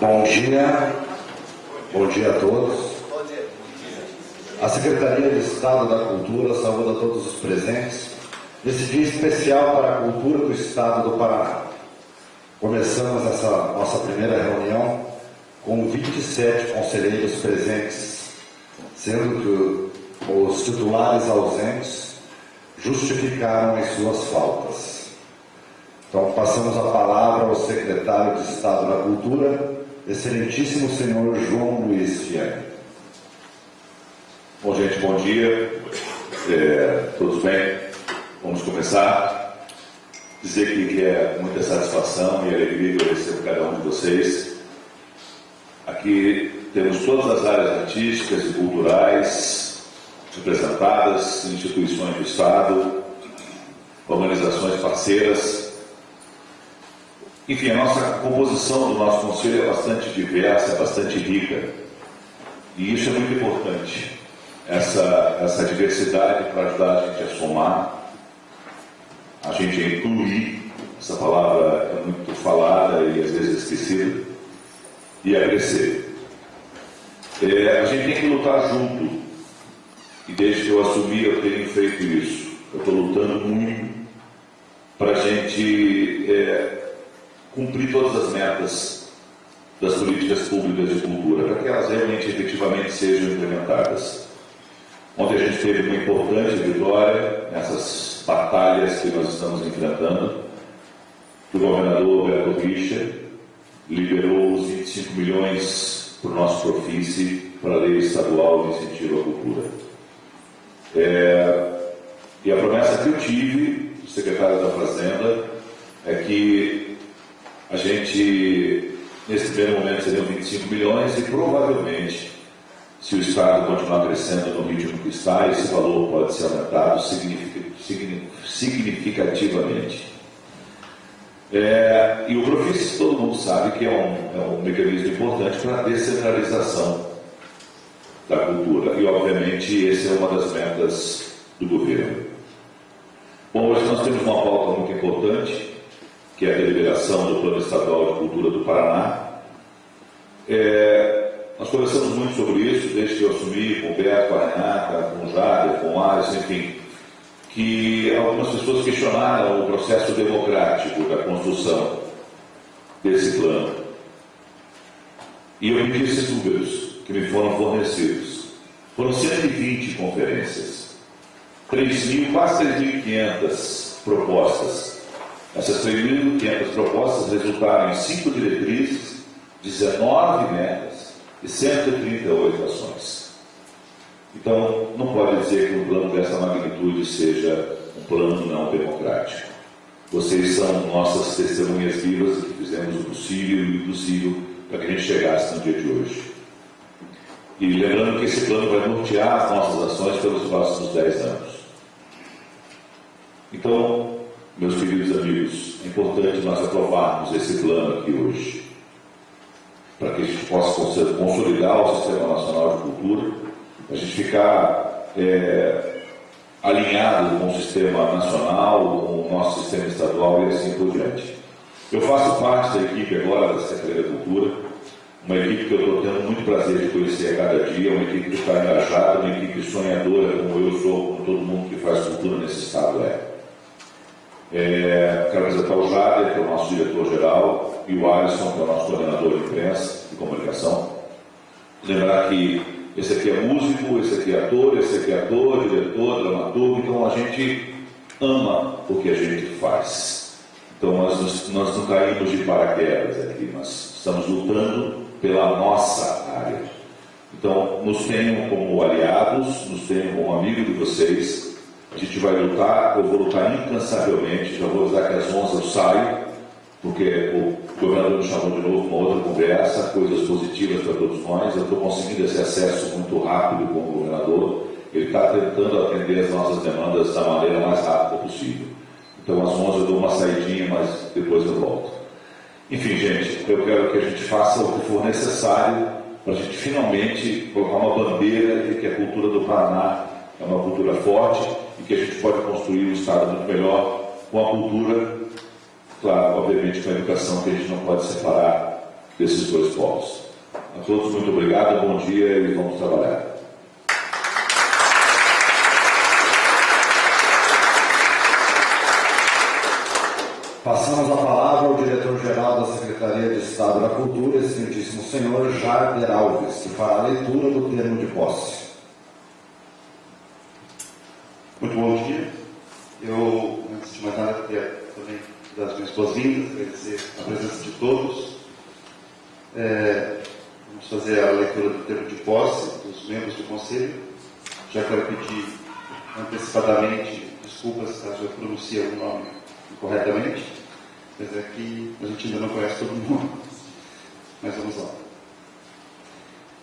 Bom dia a todos. A Secretaria de Estado da Cultura saúda todos os presentes nesse dia especial para a cultura do Estado do Paraná. Começamos essa nossa primeira reunião com 27 conselheiros presentes, sendo que os titulares ausentes justificaram as suas faltas. Então, passamos a palavra ao secretário de Estado da Cultura, excelentíssimo senhor João Luiz Fiani. Bom, gente, bom dia. Todos bem? Vamos começar. Dizer que é muita satisfação e alegria que eu recebo cada um de vocês. Aqui temos todas as áreas artísticas e culturais representadas, instituições do Estado, organizações parceiras. Enfim, a nossa composição do nosso conselho é bastante diversa, é bastante rica. E isso é muito importante. Essa diversidade para ajudar a gente a somar, a gente a incluir, essa palavra é muito falada e às vezes esquecida, e a crescer. A gente tem que lutar junto, e desde que eu assumi eu tenho feito isso. Eu estou lutando muito para a gente cumprir todas as metas das políticas públicas de cultura, para que elas realmente, efetivamente, sejam implementadas. Ontem a gente teve uma importante vitória nessas batalhas que nós estamos enfrentando. O governador Beto Richa liberou os 25 milhões para o nosso Profice, para a Lei Estadual de Incentivo à Cultura. E a promessa que eu tive, do secretário da Fazenda, é que a gente, nesse primeiro momento, seriam 25 milhões e provavelmente, se o Estado continuar crescendo no ritmo que está, esse valor pode ser aumentado significativamente. E o Profice, todo mundo sabe que é um mecanismo importante para a descentralização da cultura. E, obviamente, essa é uma das metas do governo. Bom, hoje nós temos uma pauta muito importante, que é a deliberação do Plano Estadual de Cultura do Paraná. Nós conversamos muito sobre isso, desde que eu assumi, com o Beto, com a Renata, com o Jader, com o Alisson, enfim, que algumas pessoas questionaram o processo democrático da construção desse plano. E eu pedi esses números que me foram fornecidos. Foram 120 conferências, quase 3.500 propostas. Essas 3.500 propostas resultaram em 5 diretrizes, 19 metas e 138 ações. Então, não pode dizer que um plano dessa magnitude seja um plano não democrático. Vocês são nossas testemunhas vivas que fizemos o possível e o impossível para que a gente chegasse no dia de hoje. E lembrando que esse plano vai nortear as nossas ações pelos próximos 10 anos. Então, meus queridos amigos, é importante nós aprovarmos esse plano aqui hoje, para que a gente possa consolidar o Sistema Nacional de Cultura, a gente ficar alinhado com o Sistema Nacional, com o nosso Sistema Estadual e assim por diante. Eu faço parte da equipe agora da Secretaria da Cultura, uma equipe que eu estou tendo muito prazer de conhecer a cada dia, uma equipe que está engajada, uma equipe sonhadora, como eu sou, como todo mundo que faz cultura nesse Estado Quero apresentar o Jader, que é o nosso diretor-geral, e o Alisson, que é o nosso coordenador de imprensa e comunicação. Lembrar que esse aqui é músico, esse aqui é ator, diretor, dramaturgo, então a gente ama o que a gente faz. Então nós não caímos de paraquedas aqui, nós estamos lutando pela nossa área. Então nos tenham como aliados, nos tenham como amigo de vocês. A gente vai lutar, eu vou lutar incansavelmente, já vou avisar que às 11 eu saio, porque o governador me chamou de novo para uma outra conversa, coisas positivas para todos nós. Eu estou conseguindo esse acesso muito rápido com o governador, ele está tentando atender as nossas demandas da maneira mais rápida possível. Então às 11 eu dou uma saidinha, mas depois eu volto. Enfim, gente, eu quero que a gente faça o que for necessário para a gente finalmente colocar uma bandeira de que a cultura do Paraná é uma cultura forte e que a gente pode construir um Estado muito melhor com a cultura, claro, obviamente com a educação, que a gente não pode separar desses dois povos. A todos, muito obrigado, bom dia e vamos trabalhar. Passamos a palavra ao diretor-geral da Secretaria de Estado da Cultura, excelentíssimo senhor Jarder Alves, que fará a leitura do termo de posse. Muito bom dia. Eu, antes de mais nada, queria também dar as minhas boas-vindas, agradecer a presença de todos. Vamos fazer a leitura do termo de posse dos membros do Conselho. Já quero pedir antecipadamente desculpas caso eu pronuncie algum nome incorretamente, mas é que a gente ainda não conhece todo mundo. Mas vamos lá.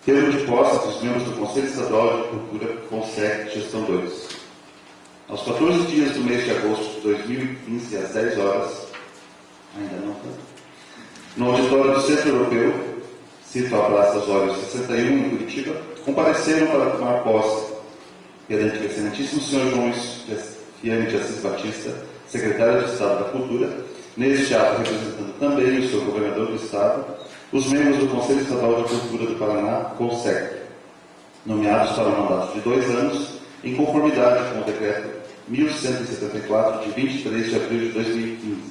Termo de posse dos membros do Conselho Estadual de Cultura, CONSEC, Gestão 2. Aos 14 dias do mês de agosto de 2015, às 10 horas, ainda não tanto, no auditório do Centro Europeu, cito a Praça Osório 61, em Curitiba, compareceram para tomar posse perante o excelentíssimo senhor João Fiame de Assis Batista, secretário de Estado da Cultura, neste ato representando também o senhor governador do Estado, os membros do Conselho Estadual de Cultura do Paraná, CONSEC, nomeados para um mandato de 2 anos, em conformidade com o decreto 1174, de 23 de abril de 2015,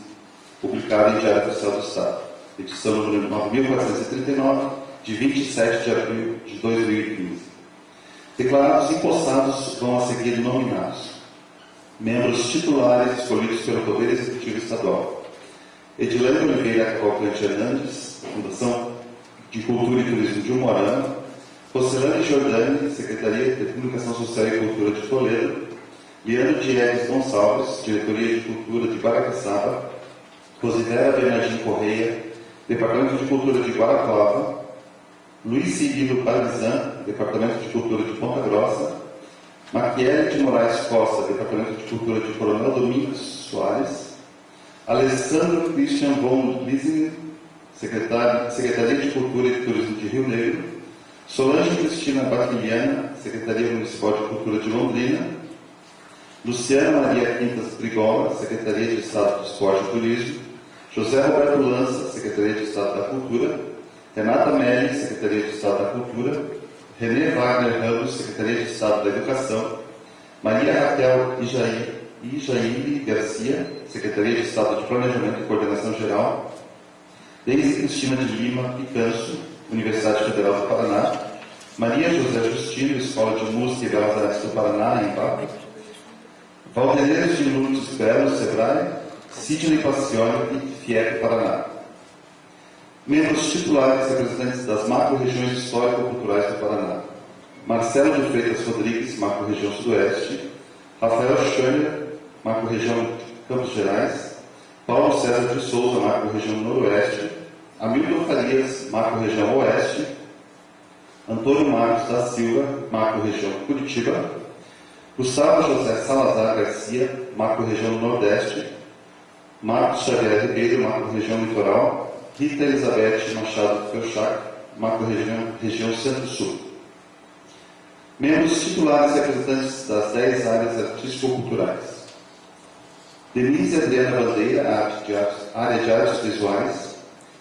publicado em Diário Oficial do Estado, edição número 9439, de 27 de abril de 2015. Declarados empossados vão a seguir nominados. Membros titulares escolhidos pelo Poder Executivo Estadual: Edilene Oliveira Cavalcante Hernandes, Fundação de Cultura e Turismo de Umuarama; Rocelane Giordani, Secretaria de Comunicação Social e Cultura de Toledo; Leandro Diegues Gonçalves, Diretoria de Cultura de Baracaçaba; Rosidera Bernardino Correia, Departamento de Cultura de Guarapava; Luiz Cirilo Parmesan, Departamento de Cultura de Ponta Grossa; Maquiele de Moraes Costa, Departamento de Cultura de Coronel Domingos Soares; Alessandro Christian von Liesing, Secretaria de Cultura e Turismo de Rio Negro; Solange Cristina Baquiliana, Secretaria Municipal de Cultura de Londrina; Luciana Maria Quintas Brigola, Secretaria de Estado do Esporte e Turismo; José Roberto Lança, Secretaria de Estado da Cultura; Renata Melli, Secretaria de Estado da Cultura; René Wagner Ramos, Secretaria de Estado da Educação; Maria Raquel Ijaíri Garcia, Secretaria de Estado de Planejamento e Coordenação Geral; Deise Cristina de Lima Picanso, Universidade Federal do Paraná; Maria José Justino, Escola de Música e Belas Artes do Paraná, em Papo; Valdeneiros de Lourdes Belo, Sebrae; Sidney Passione, FIEP Paraná. Membros titulares representantes das macro-regiões histórico-culturais do Paraná: Marcelo de Freitas Rodrigues, macro-região Sudoeste; Rafael Schoener, macro-região Campos Gerais; Paulo César de Souza, macro-região Noroeste; Hamilton Farias, macro-região Oeste; Antônio Marcos da Silva, macro-região Curitiba; Gustavo José Salazar Garcia, macro-região Nordeste; Marcos Xavier Ribeiro, macro-região Litoral; Rita Elizabeth Machado Felchac, macro-região Centro-Sul. Membros titulares e representantes das 10 áreas artístico-culturais: Denise Adriana Bandeira, área de artes visuais;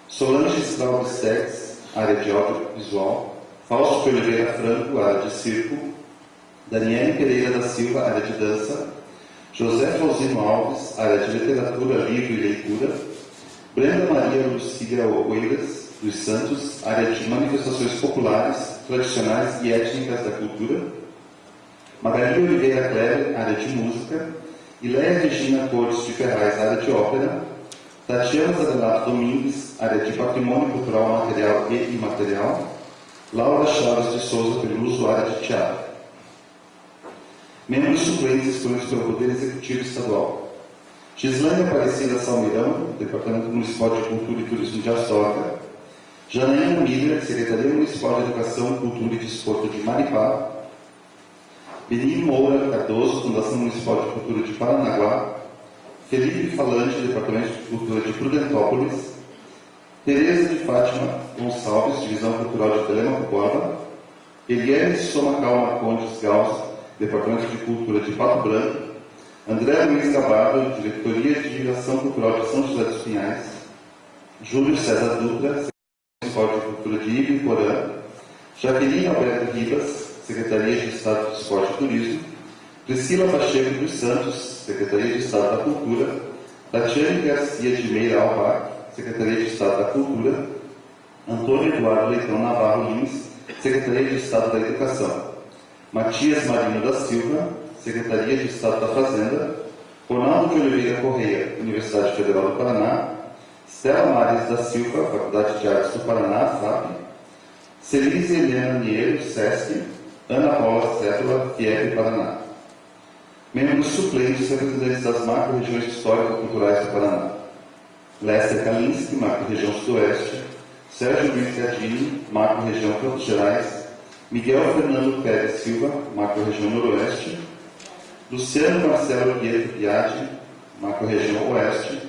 Solange Straubes Tex, área de audiovisual; Fausto Oliveira Franco, área de circo; Daniele Pereira da Silva, área de dança; José Flauzino Alves, área de literatura, livro e leitura; Brenda Maria Lucília Oeiras dos Santos, área de manifestações populares, tradicionais e étnicas da cultura; Magali Oliveira Kleber, área de música; Ileia Regina Cortes de Ferraz, área de ópera; Tatiana Zanelato Domingues, área de patrimônio cultural material e imaterial; Laura Chaves de Souza Peluso, área de teatro. Membros suplentes escolhidos pelo Poder Executivo Estadual: Gislane Aparecida Salmeirão, Departamento Municipal de Cultura e Turismo de Astorga; Janaína Miller, Secretaria Municipal de Educação, Cultura e Desporto de Maripá; Benino Moura Cardoso, Fundação Municipal de Cultura de Paranaguá; Felipe Falante, Departamento de Cultura de Prudentópolis; Tereza de Fátima Gonçalves, Divisão Cultural de Telemaco Borba; Eliane Somacal Marcondes Gauss, Departamento de Cultura de Pato Branco; André Luiz Gabardo, Diretoria de Ação Cultural de São José dos Pinhais; Júlio César Dutra, Secretaria Municipal de Cultura de Ibiporã, Jaqueline Alberto Ribas, Secretaria de Estado de Esporte e Turismo, Priscila Pacheco dos Santos, Secretaria de Estado da Cultura, Tatiane Garcia de Meira Albac, Secretaria de Estado da Cultura, Antônio Eduardo Leitão Navarro Lins, Secretaria de Estado da Educação, Matias Marino da Silva, Secretaria de Estado da Fazenda, Ronaldo de Oliveira Correia, Universidade Federal do Paraná, Stella Mares da Silva, Faculdade de Artes do Paraná, FAP, Celise Helena Niero, SESC, Ana Paula Cédula, FIEP Paraná. Membros suplentes representantes das macro-regiões histórico-culturais do Paraná: Lester Kalinski, macro-região Sudoeste, Sérgio Luiz Gadini, macro-região Campos Gerais, Miguel Fernando Pérez Silva, macro-região Noroeste, Luciano Marcelo Pietro Piatti, macro-região Oeste,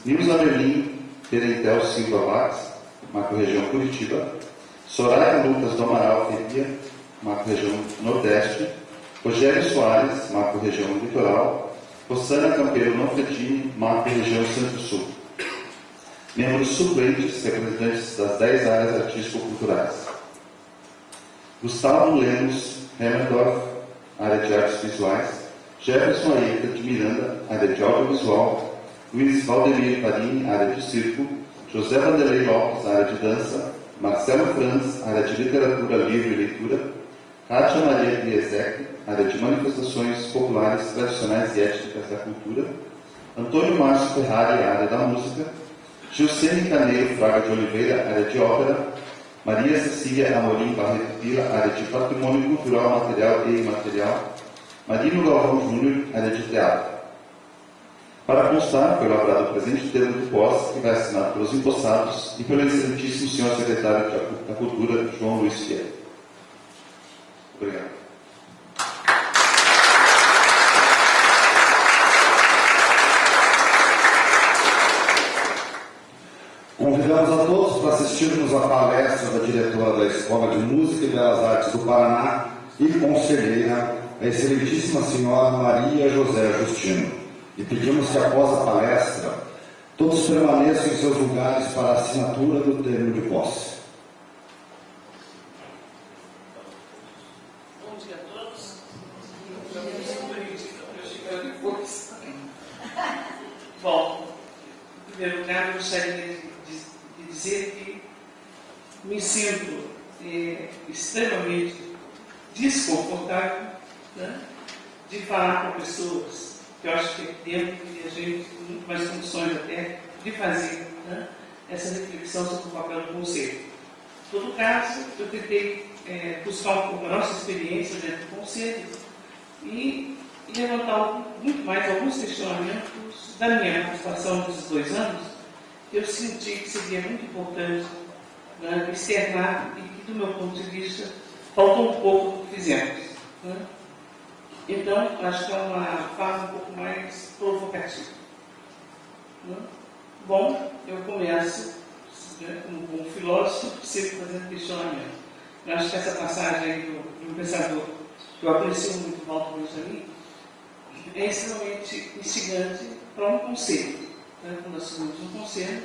Nilza Merlin Perentel Silva Bax, macro-região Curitiba, Soraya Lucas do Amaral Ferria, macro-região Nordeste, Rogério Soares, macro-região Litoral, Rossana Campeiro Manfredini, macro-região Centro-Sul. Membros suplentes, representantes das 10 áreas artístico-culturais: Gustavo Lemos Hemmendorf, área de artes visuais, Jefferson Aeta de Miranda, área de audiovisual, Luiz Valdemir Parini, área de circo, José Vanderlei Lopes, área de dança, Marcelo Franz, área de literatura, livro e leitura, Kátia Maria Biesek, área de manifestações populares, tradicionais e étnicas da cultura, Antônio Márcio Ferrari, área da música, Gilcene Caneiro Fraga de Oliveira, área de ópera, Maria Cecília Amorim Barreto Vila, área de patrimônio cultural, material e imaterial, Marino Galvão Júnior, área de teatro. Para constar, foi elaborado o presente termo de posse, que vai assinado pelos empossados e pelo excelentíssimo senhor secretário da Cultura, João Luiz Fiel. Obrigado. Convidamos a todos para assistirmos à palestra da diretora da Escola de Música e Belas Artes do Paraná e conselheira, a excelentíssima senhora Maria José Justino. E pedimos que, após a palestra, todos permaneçam em seus lugares para a assinatura do termo de posse. Bom dia a todos. Bom, em primeiro lugar, eu gostaria de dizer que me sinto extremamente desconfortável, né, de falar com pessoas que eu acho que é tempo que a gente tem muito mais condições até de fazer, né, essa reflexão sobre o papel do conselho. Em todo caso, eu tentei buscar um pouco a nossa experiência dentro do conselho e levantar muito mais alguns questionamentos da minha participação nesses 2 anos, que eu senti que seria muito importante, né, externar e que, do meu ponto de vista, faltou um pouco do que fizemos, né? Então, acho que é uma fala um pouco mais provocativa, né? Bom, eu começo, né, como bom filósofo, sempre fazendo questionamento. Eu acho que essa passagem aí do pensador, que eu aprecio muito, Walter Benjamin, é extremamente instigante para um conselho, né? Quando assumimos um conselho,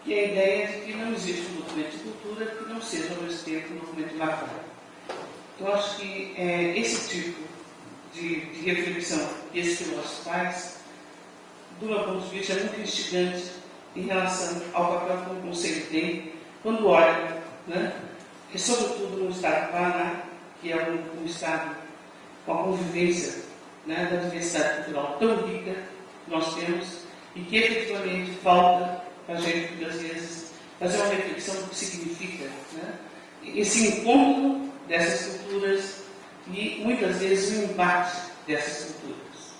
e a ideia é de que não existe um documento de cultura que não seja, ao mesmo tempo, um documento de batalha. Então, acho que esse tipo de reflexão que esse filósofo faz, do meu ponto de vista, é muito instigante em relação ao papel que o Conselho tem quando olha, né, e sobretudo no Estado do Paraná, que é um Estado com a convivência, né, da diversidade cultural tão rica que nós temos e que efetivamente falta para a gente, muitas vezes, fazer uma reflexão do que significa, né, esse encontro dessas culturas e, muitas vezes, o embate dessas culturas.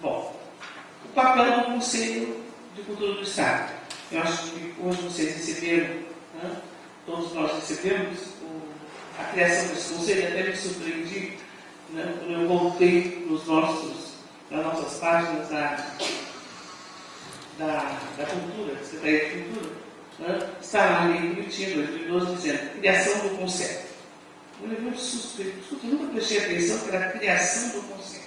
Bom, o papel do Conselho de Cultura do Estado. Eu acho que hoje vocês receberam, né, todos nós recebemos a criação desse Conselho, até me surpreendi, né, quando eu voltei nas nossas páginas da cultura, da Secretaria de Cultura, né, está lá em 2012 dizendo criação do Conselho. Eu levei um susto, eu nunca prestei atenção que era a criação do Conselho.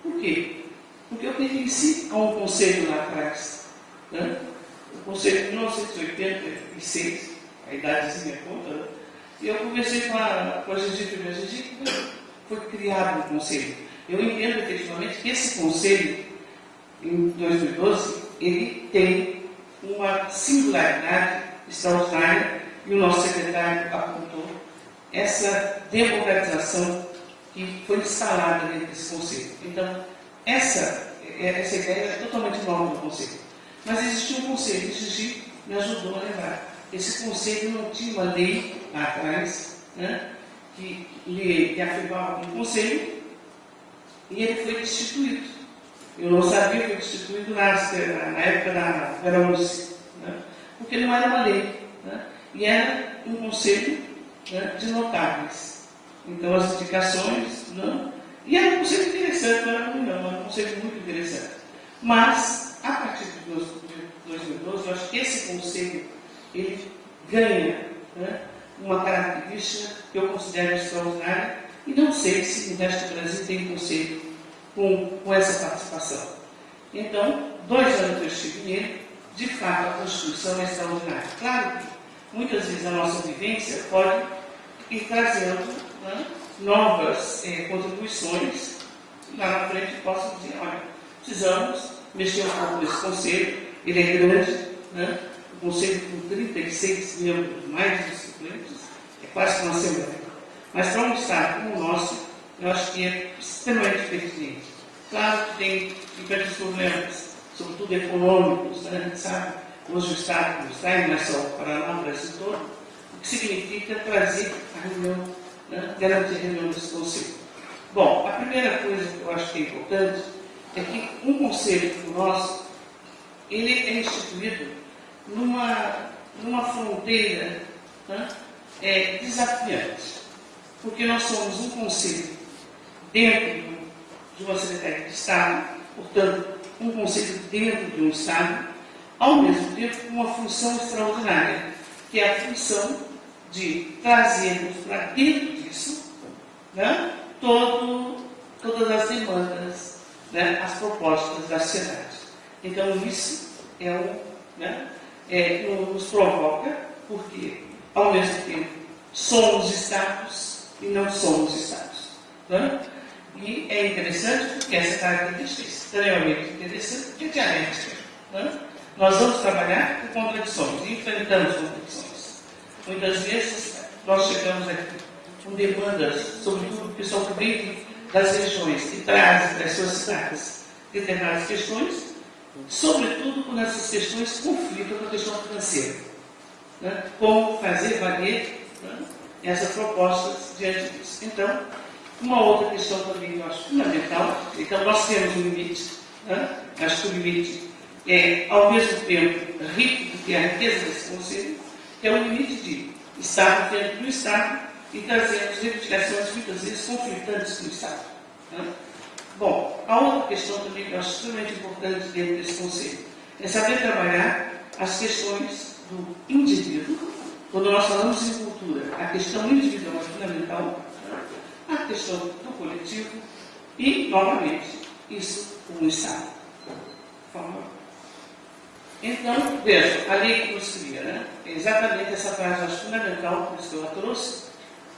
Por quê? Porque eu pertenci a um conselho lá atrás, né? o Conselho de 1986, a idadezinha conta, né? E eu conversei com a Gigi, foi criado o Conselho. Eu entendo efetivamente que esse Conselho, em 2012, ele tem uma singularidade extraordinária, e o nosso secretário apontou essa democratização que foi instalada dentro desse Conselho. Então, essa ideia é totalmente nova do Conselho. Mas existia um Conselho, e Gigi me ajudou a lembrar. Esse Conselho não tinha uma lei lá atrás, né, que afirmava um Conselho, e ele foi destituído. Eu não sabia que foi destituído na época da Vera Lúcia, né, porque não era uma lei, né, e era um Conselho, né, de notáveis. Então, as indicações, né, e era um conselho interessante, não era ruim, não, era um conselho muito interessante. Mas, a partir de 2012, eu acho que esse conselho, ele ganha, né, uma característica que eu considero extraordinária, e não sei se no resto do Brasil tem conselho com essa participação. Então, 2 anos que eu estive nele, de fato, a Constituição é extraordinária. Claro que, muitas vezes, a nossa vivência pode ir trazendo, né, novas contribuições. Lá na frente posso dizer, olha, precisamos mexer um pouco nesse conselho, ele é grande, né? O conselho com 36 membros, mais de suplentes, é quase uma assembleia. Mas para um Estado como o nosso, eu acho que é extremamente pertinente. Claro que tem diversos problemas, sobretudo econômicos, né? A gente sabe, hoje o Estado está em relação ao Paraná, o Brasil todo, o que significa trazer a reunião, né, garantir a reunião desse conselho. Bom, a primeira coisa que eu acho que é importante é que um conselho como o nosso, ele é instituído numa fronteira, né, desafiante, porque nós somos um conselho dentro de uma Secretaria de Estado, portanto, um conselho dentro de um Estado, ao mesmo tempo com uma função extraordinária, que é a função de trazermos para dentro disso, né, todas as demandas, né, as propostas da sociedade. Então, isso nos provoca, porque, ao mesmo tempo, somos Estados e não somos Estados. Né? E é interessante porque essa característica é extremamente interessante, porque é dialética. Né? Nós vamos trabalhar com contradições, e enfrentamos contradições. Muitas vezes, nós chegamos aqui com demandas, sobretudo o pessoal que vem das regiões, que traz para as suas cidades determinadas questões, sobretudo quando essas questões conflitam com a questão financeira. Né? Como fazer valer, né, essas propostas diante disso. Então, uma outra questão também que eu acho fundamental, então nós temos um limite, né? Acho que o limite é, ao mesmo tempo, rico do que a riqueza desse conselho, que é o limite de estar dentro do Estado e trazermos reivindicações muitas vezes conflitantes do Estado. Né? Bom, a outra questão também que eu acho extremamente importante dentro desse conselho é saber trabalhar as questões do indivíduo. Quando nós falamos em cultura, a questão individual é fundamental, né? A questão do coletivo e, novamente, isso com o Estado. Por favor. Então, veja, a lei que nos cria, né? É exatamente essa frase, acho fundamental, por isso que eu a trouxe,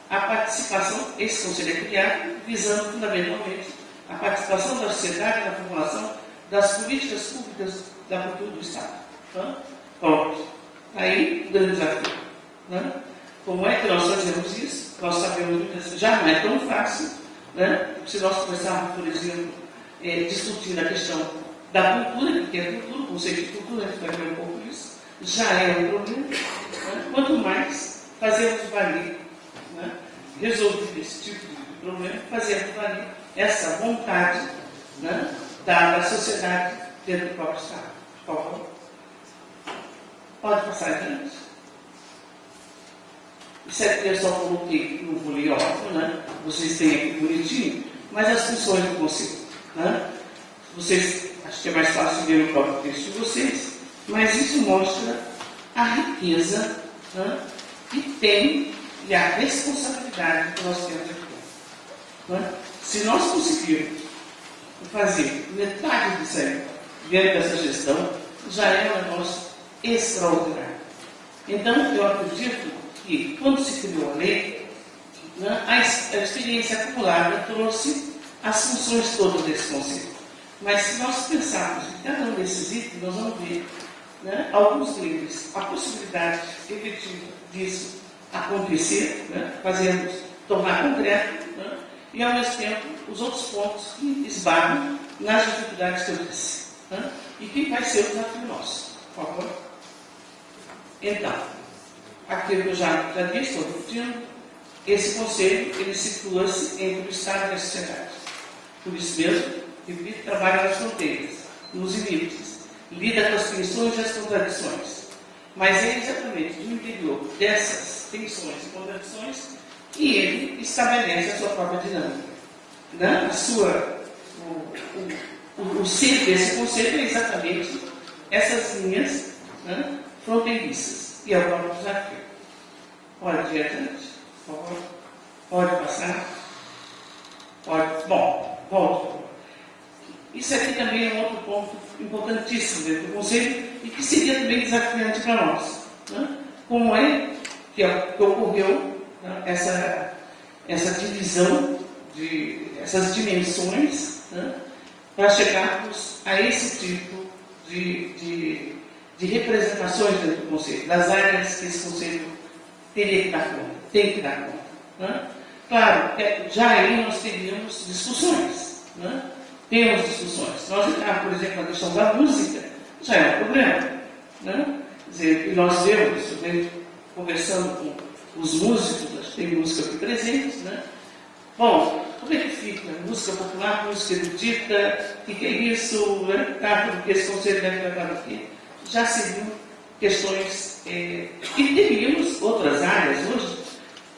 a participação, esse conselho é criado, visando fundamentalmente a participação da sociedade na formulação das políticas públicas da cultura do Estado. Então, pronto. Aí, o grande desafio. Né? Como é que nós fazemos isso? Nós sabemos que já não é tão fácil, né? Se nós começarmos, por exemplo, discutindo a questão da cultura, que é cultura, o conceito de cultura, a gente vai ver um pouco isso, já é um problema. Né? Quanto mais fazermos valer, né, resolver esse tipo de problema, fazermos valer essa vontade, né, da sociedade dentro do próprio Estado. Por favor. Pode passar adiante. Isso é, eu só coloquei no folheto, né? Vocês têm aqui bonitinho, mas as funções do conselho. Né? Vocês, acho que é mais fácil ver no próprio texto de vocês, mas isso mostra a riqueza, né, que tem e a responsabilidade que nós temos aqui. Né? Se nós conseguirmos fazer metade disso aí dentro dessa gestão, já é um negócio extraordinário. Então, eu acredito que, quando se criou a lei, né, a experiência acumulada trouxe as funções todas desse conceito. Mas, se nós pensarmos em cada um desses itens, nós vamos ver, né, alguns deles, a possibilidade efetiva disso acontecer, né, tornar concreto, né, e, ao mesmo tempo, os outros pontos que esbarram nas dificuldades que eu disse. Né, e que vai ser o desafio nosso. Por favor? Então, aquilo que eu já disse, estou repetindo, esse conselho, ele situa-se entre o Estado e a sociedade. Por isso mesmo, ele trabalha nas fronteiras, nos limites, lida com as tensões e as contradições. Mas é exatamente no interior dessas tensões e contradições que ele estabelece a sua própria dinâmica. Né? O ser desse conceito é exatamente essas linhas, né, fronteiriças. E é o próprio desafio. Pode ir adiante, por favor. Pode passar. Pode. Bom, volto. Isso aqui também é um outro ponto importantíssimo dentro do conselho e que seria também desafiante para nós. Né? Como é que ocorreu, né, essa divisão, essas dimensões, né, para chegarmos a esse tipo de representações dentro do conselho, das áreas que esse conselho teria que dar conta, tem que dar conta. Né? Claro, já aí nós teríamos discussões. Né? Temos discussões. Nós entrarmos, por exemplo, na questão da música, já é um problema. Né? Quer dizer, e nós vemos, conversando com os músicos, tem música aqui presente, né? Bom, como é que fica? Música popular, música erudita, o que é isso? Né? Tá, porque esse conselho deve tratar aqui. Já seriam questões. E teríamos outras áreas hoje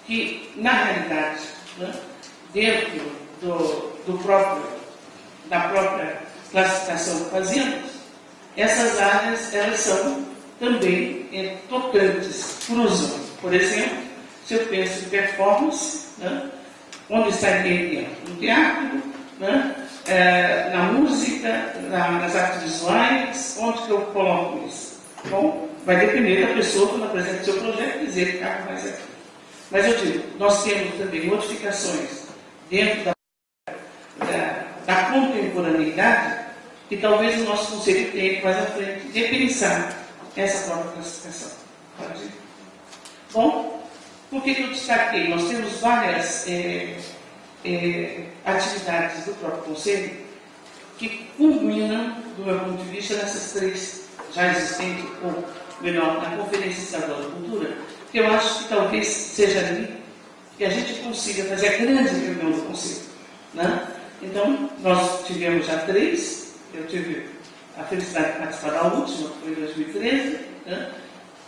que, na realidade, né, dentro da própria classificação que fazemos, essas áreas elas são também tocantes, cruzam. Por exemplo, se eu penso em performance, né, onde estaria no teatro, né, na música, nas artes visuais, onde que eu coloco isso? Bom, vai depender da pessoa quando apresenta o seu projeto dizer que cabe mais aqui. Mas eu digo, nós temos também modificações dentro da contemporaneidade que talvez o nosso conselho tenha que mais à frente repensar essa própria classificação. Pode ir? Bom, por que eu destaquei? Nós temos várias atividades do próprio conselho que culminam, do meu ponto de vista, nessas três já existentes, ou melhor, na Conferência Estadual da Cultura, que eu acho que talvez seja ali que a gente consiga fazer a grande reunião do conselho. Né? Então, nós tivemos já três, eu tive a felicidade de participar da última, que foi em 2013. Né?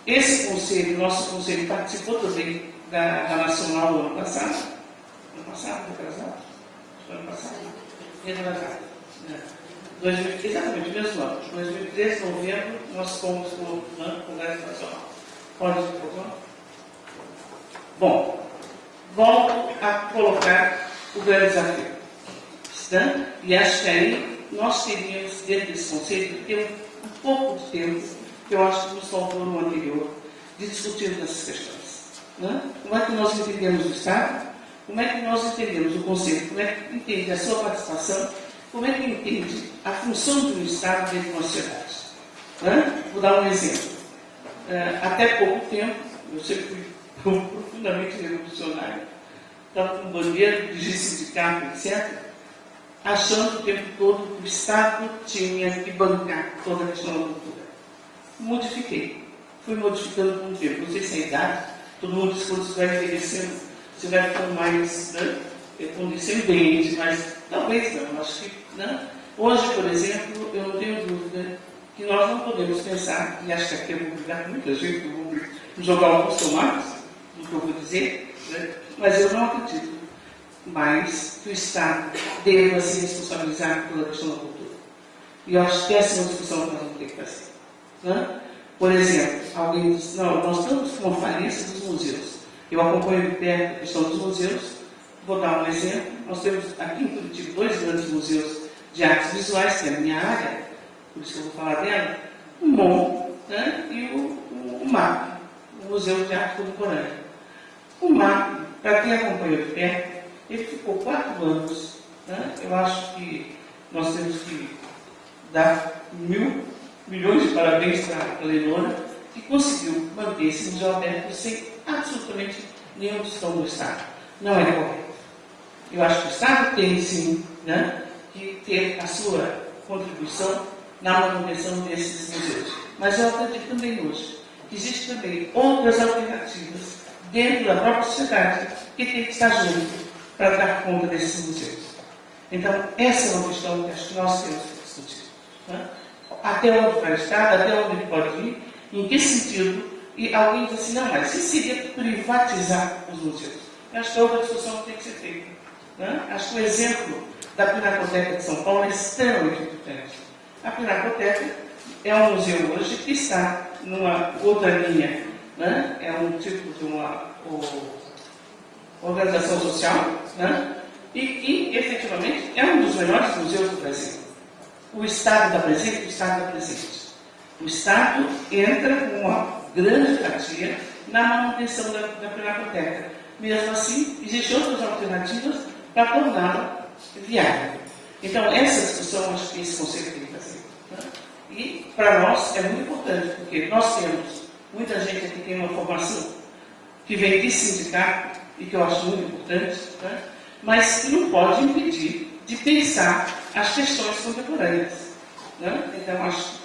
Esse conselho, nosso conselho, participou também da Nacional no ano passado. Ano passado, retrasado? Ano passado. Retrasado. Né? Exatamente, o mesmo ano. 2013, novembro, nós fomos para o Congresso Nacional. Pode ir, por favor? Bom, volto a colocar o grande desafio. Né? E acho que aí nós teríamos, dentro desse conceito, ter um pouco de tempo, que eu acho que nos faltou no anterior, de discutir essas questões. Né? Como é que nós entendemos o Estado? Como é que nós entendemos o conceito? Como é que entende a sua participação? Como é que entende a função do Estado dentro de uma sociedade? Né? Vou dar um exemplo. Até pouco tempo, eu sempre fui profundamente revolucionário, estava com bandeira, de sindicato, etc., achando o tempo todo que o Estado tinha que bancar toda a questão da cultura. Modifiquei. Fui modificando com o tempo. Não sei se é a idade, todo mundo diz que quando você vai envelhecendo, você vai ficando mais, né, condescendente, mas talvez não. Acho que, né? Hoje, por exemplo, eu não tenho dúvida que nós não podemos pensar, e acho que aqui eu vou brigar com muita gente, eu vou jogar alguns tomates, do que eu vou dizer, né? Mas eu não acredito mais que o Estado deva se responsabilizar pela questão da cultura. E eu acho que essa é uma discussão que nós vamos ter que fazer. Né? Por exemplo, alguém diz, não, nós estamos com a falência dos museus. Eu acompanho de perto a questão dos museus. Vou dar um exemplo. Nós temos aqui em Curitiba 2 grandes museus de artes visuais, que é a minha área, por isso que eu vou falar dela. Um bom, né, e o MAP, o Museu de Arte Contemporânea. O MAP, para quem acompanhou de perto, ele ficou 4 anos. Né? Eu acho que nós temos que dar milhões de parabéns para a Leonora, que conseguiu manter esse museu aberto sem absolutamente nenhum tostão do Estado. Não é correto. Eu acho que o Estado tem, sim, né, que ter a sua contribuição na manutenção desses museus. Mas eu acredito também hoje que existem também outras alternativas dentro da própria sociedade que tem que estar junto para dar conta desses museus. Então, essa é uma questão que acho que nós temos que discutir. Né? Até onde vai o Estado, até onde ele pode ir, em que sentido, e alguém diz assim, não, mas isso seria privatizar os museus. Eu acho que é outra discussão que tem que ser feita. Né? Acho que o exemplo da Pinacoteca de São Paulo é extremamente importante. A Pinacoteca é um museu hoje que está numa outra linha, né? É um tipo de uma organização social, né? E que, efetivamente, é um dos melhores museus do Brasil. O Estado está presente? O Estado está presente. O Estado entra com uma grande fatia na manutenção da Pinacoteca. Mesmo assim, existem outras alternativas para torná-la viável. Então, essa discussão, acho que esse conselho tem que fazer. Né? E, para nós, é muito importante, porque nós temos muita gente aqui que tem uma formação que vem de sindicato, e que eu acho muito importante, né? Mas que não pode impedir de pensar as questões contemporâneas. Né? Então, acho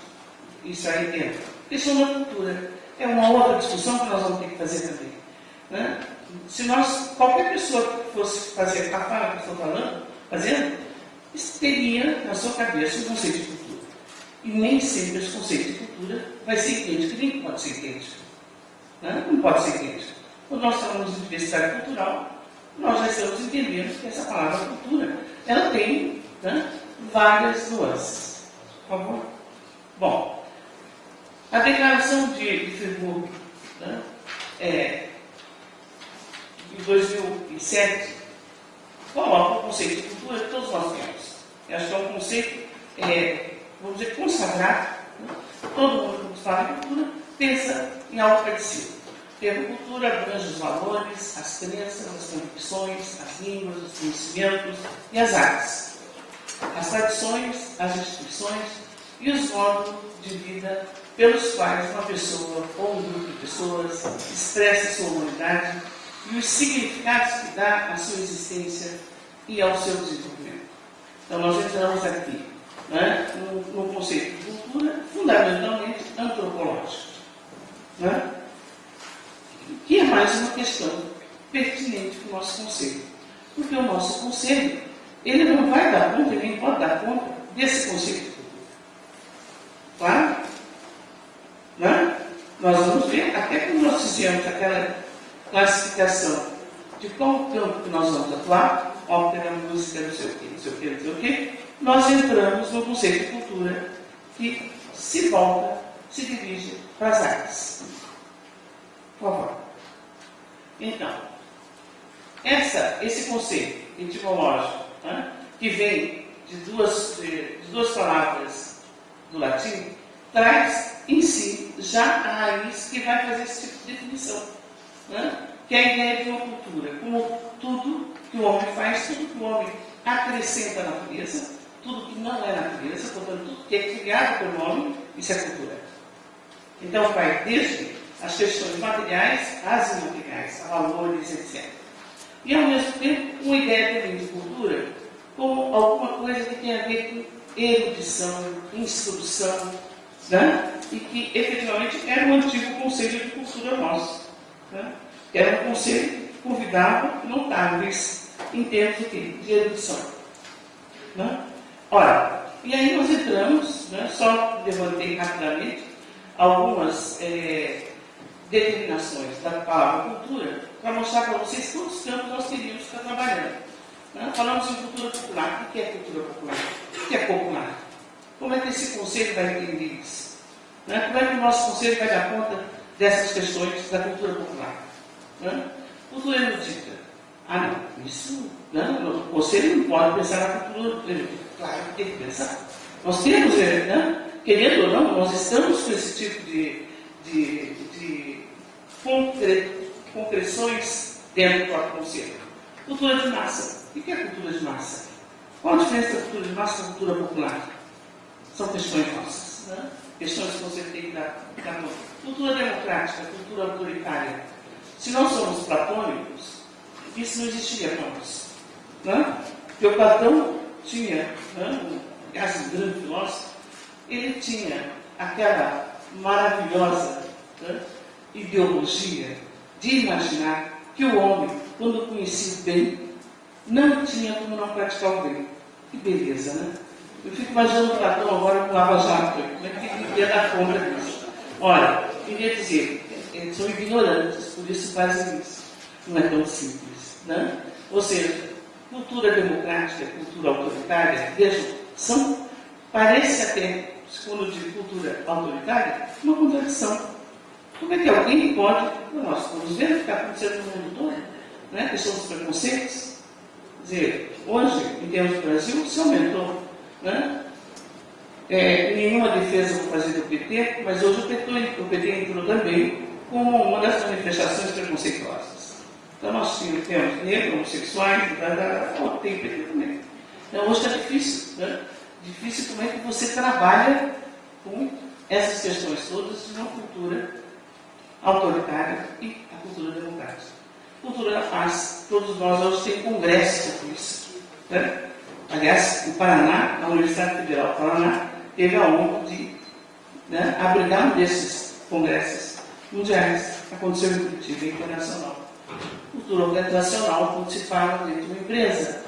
que isso aí entra. Questão da cultura. É uma outra discussão que nós vamos ter que fazer também. Né? Se qualquer pessoa que fosse fazer a fala que estou fazendo, teria na sua cabeça o conceito de cultura. E nem sempre esse conceito de cultura vai ser idêntico, nem pode ser idêntico. Né? Não pode ser idêntico. Quando nós falamos de diversidade cultural, nós já estamos entendendo que essa palavra cultura, ela tem, né, várias nuances. Por favor? Bom, a declaração de Friburgo, né, de 2007, coloca o conceito de cultura que todos nós temos. Eu acho que é um conceito, vamos dizer, consagrado. Né? Todo mundo que fala em cultura pensa em algo parecido. Termo cultura abrange os valores, as crenças, as convicções, as línguas, os conhecimentos e as artes, as tradições, as instituições e os modos de vida pelos quais uma pessoa ou um grupo de pessoas expressa sua humanidade e os significados que dá à sua existência e ao seu desenvolvimento. Então, nós entramos aqui, né, no conceito de cultura fundamentalmente antropológico. Né? Que é mais uma questão pertinente para o nosso conselho. Porque o nosso conselho, ele não vai dar conta, ele nem pode dar conta desse conceito de cultura. Claro? Né? Nós vamos ver, até quando nós fizemos aquela classificação de qual campo que nós vamos atuar, ópera, música, não sei o quê, não sei o quê, não sei o quê, nós entramos no conceito de cultura que se volta, se dirige para as artes. Por favor. Então, esse conceito etimológico, né, que vem de duas palavras do latim, traz em si já a raiz que vai fazer esse tipo de definição. Né, que é a ideia de uma cultura, como tudo que o homem faz, tudo que o homem acrescenta à natureza, tudo que não é natureza, portanto, tudo que é criado pelo homem, isso é cultura. Então, vai desde as questões materiais às imateriais, a valores, etc. E, ao mesmo tempo, uma ideia também de cultura como alguma coisa que tem a ver com erudição, instrução, né? E que, efetivamente, era um antigo conselho de cultura nosso. Né? Que era um conselho que convidava notáveis em termos de erudição. Né? Ora, e aí nós entramos, né, só levantei rapidamente algumas determinações da palavra cultura para mostrar para vocês quantos campos nós teríamos que estar trabalhando. Né? Falamos em cultura popular. O que é cultura popular? O que é popular? Como é que esse conselho vai entender isso? Né? Como é que o nosso conselho vai dar conta dessas questões da cultura popular? Né? Cultura erudita. Ah, não, isso, né? O conselho não pode pensar na cultura erudita. Claro que tem que pensar. Nós temos querendo ou não, nós estamos com esse tipo de concreções dentro do próprio conselho. Cultura de massa. O que é cultura de massa? Qual a diferença da cultura de massa e da cultura popular? São questões nossas, né? Questões que você tem que dar conta. Cultura democrática, cultura autoritária. Se nós somos platônicos, isso não existiria para nós. Né? Porque o Platão tinha, né, um grande filósofo, ele tinha aquela maravilhosa, né, ideologia de imaginar que o homem, quando conhecia o bem, não tinha como não praticar o bem. Que beleza, né? Eu fico imaginando o Platão agora com Lava Jato. Como é que ele ia dar conta disso? Olha, queria dizer, eles são ignorantes, por isso fazem isso. Não é tão simples, né? Ou seja, cultura democrática, cultura autoritária, vejam, parece até, quando eu digo cultura autoritária, uma contradição. Como é que alguém pode, nós estamos vendo o que está acontecendo no mundo todo, né? A questão dos preconceitos. Quer dizer, hoje, em termos do Brasil, se aumentou, né? Nenhuma defesa vou fazer do PT, mas hoje o PT entrou também como uma das manifestações preconceituosas. Então nós temos negros, homossexuais, tem o PT também. Então hoje está difícil, né? Difícil como é que você trabalha com essas questões todas de uma cultura autoritária e a cultura democrática. Cultura da paz. Todos nós hoje temos congressos sobre isso, né? Aliás, o Paraná, a Universidade Federal do Paraná, teve a honra de, né, abrigar um desses congressos mundiais. Aconteceu em Curitiba, internacional. Cultura organizacional, quando se fala dentro de uma empresa,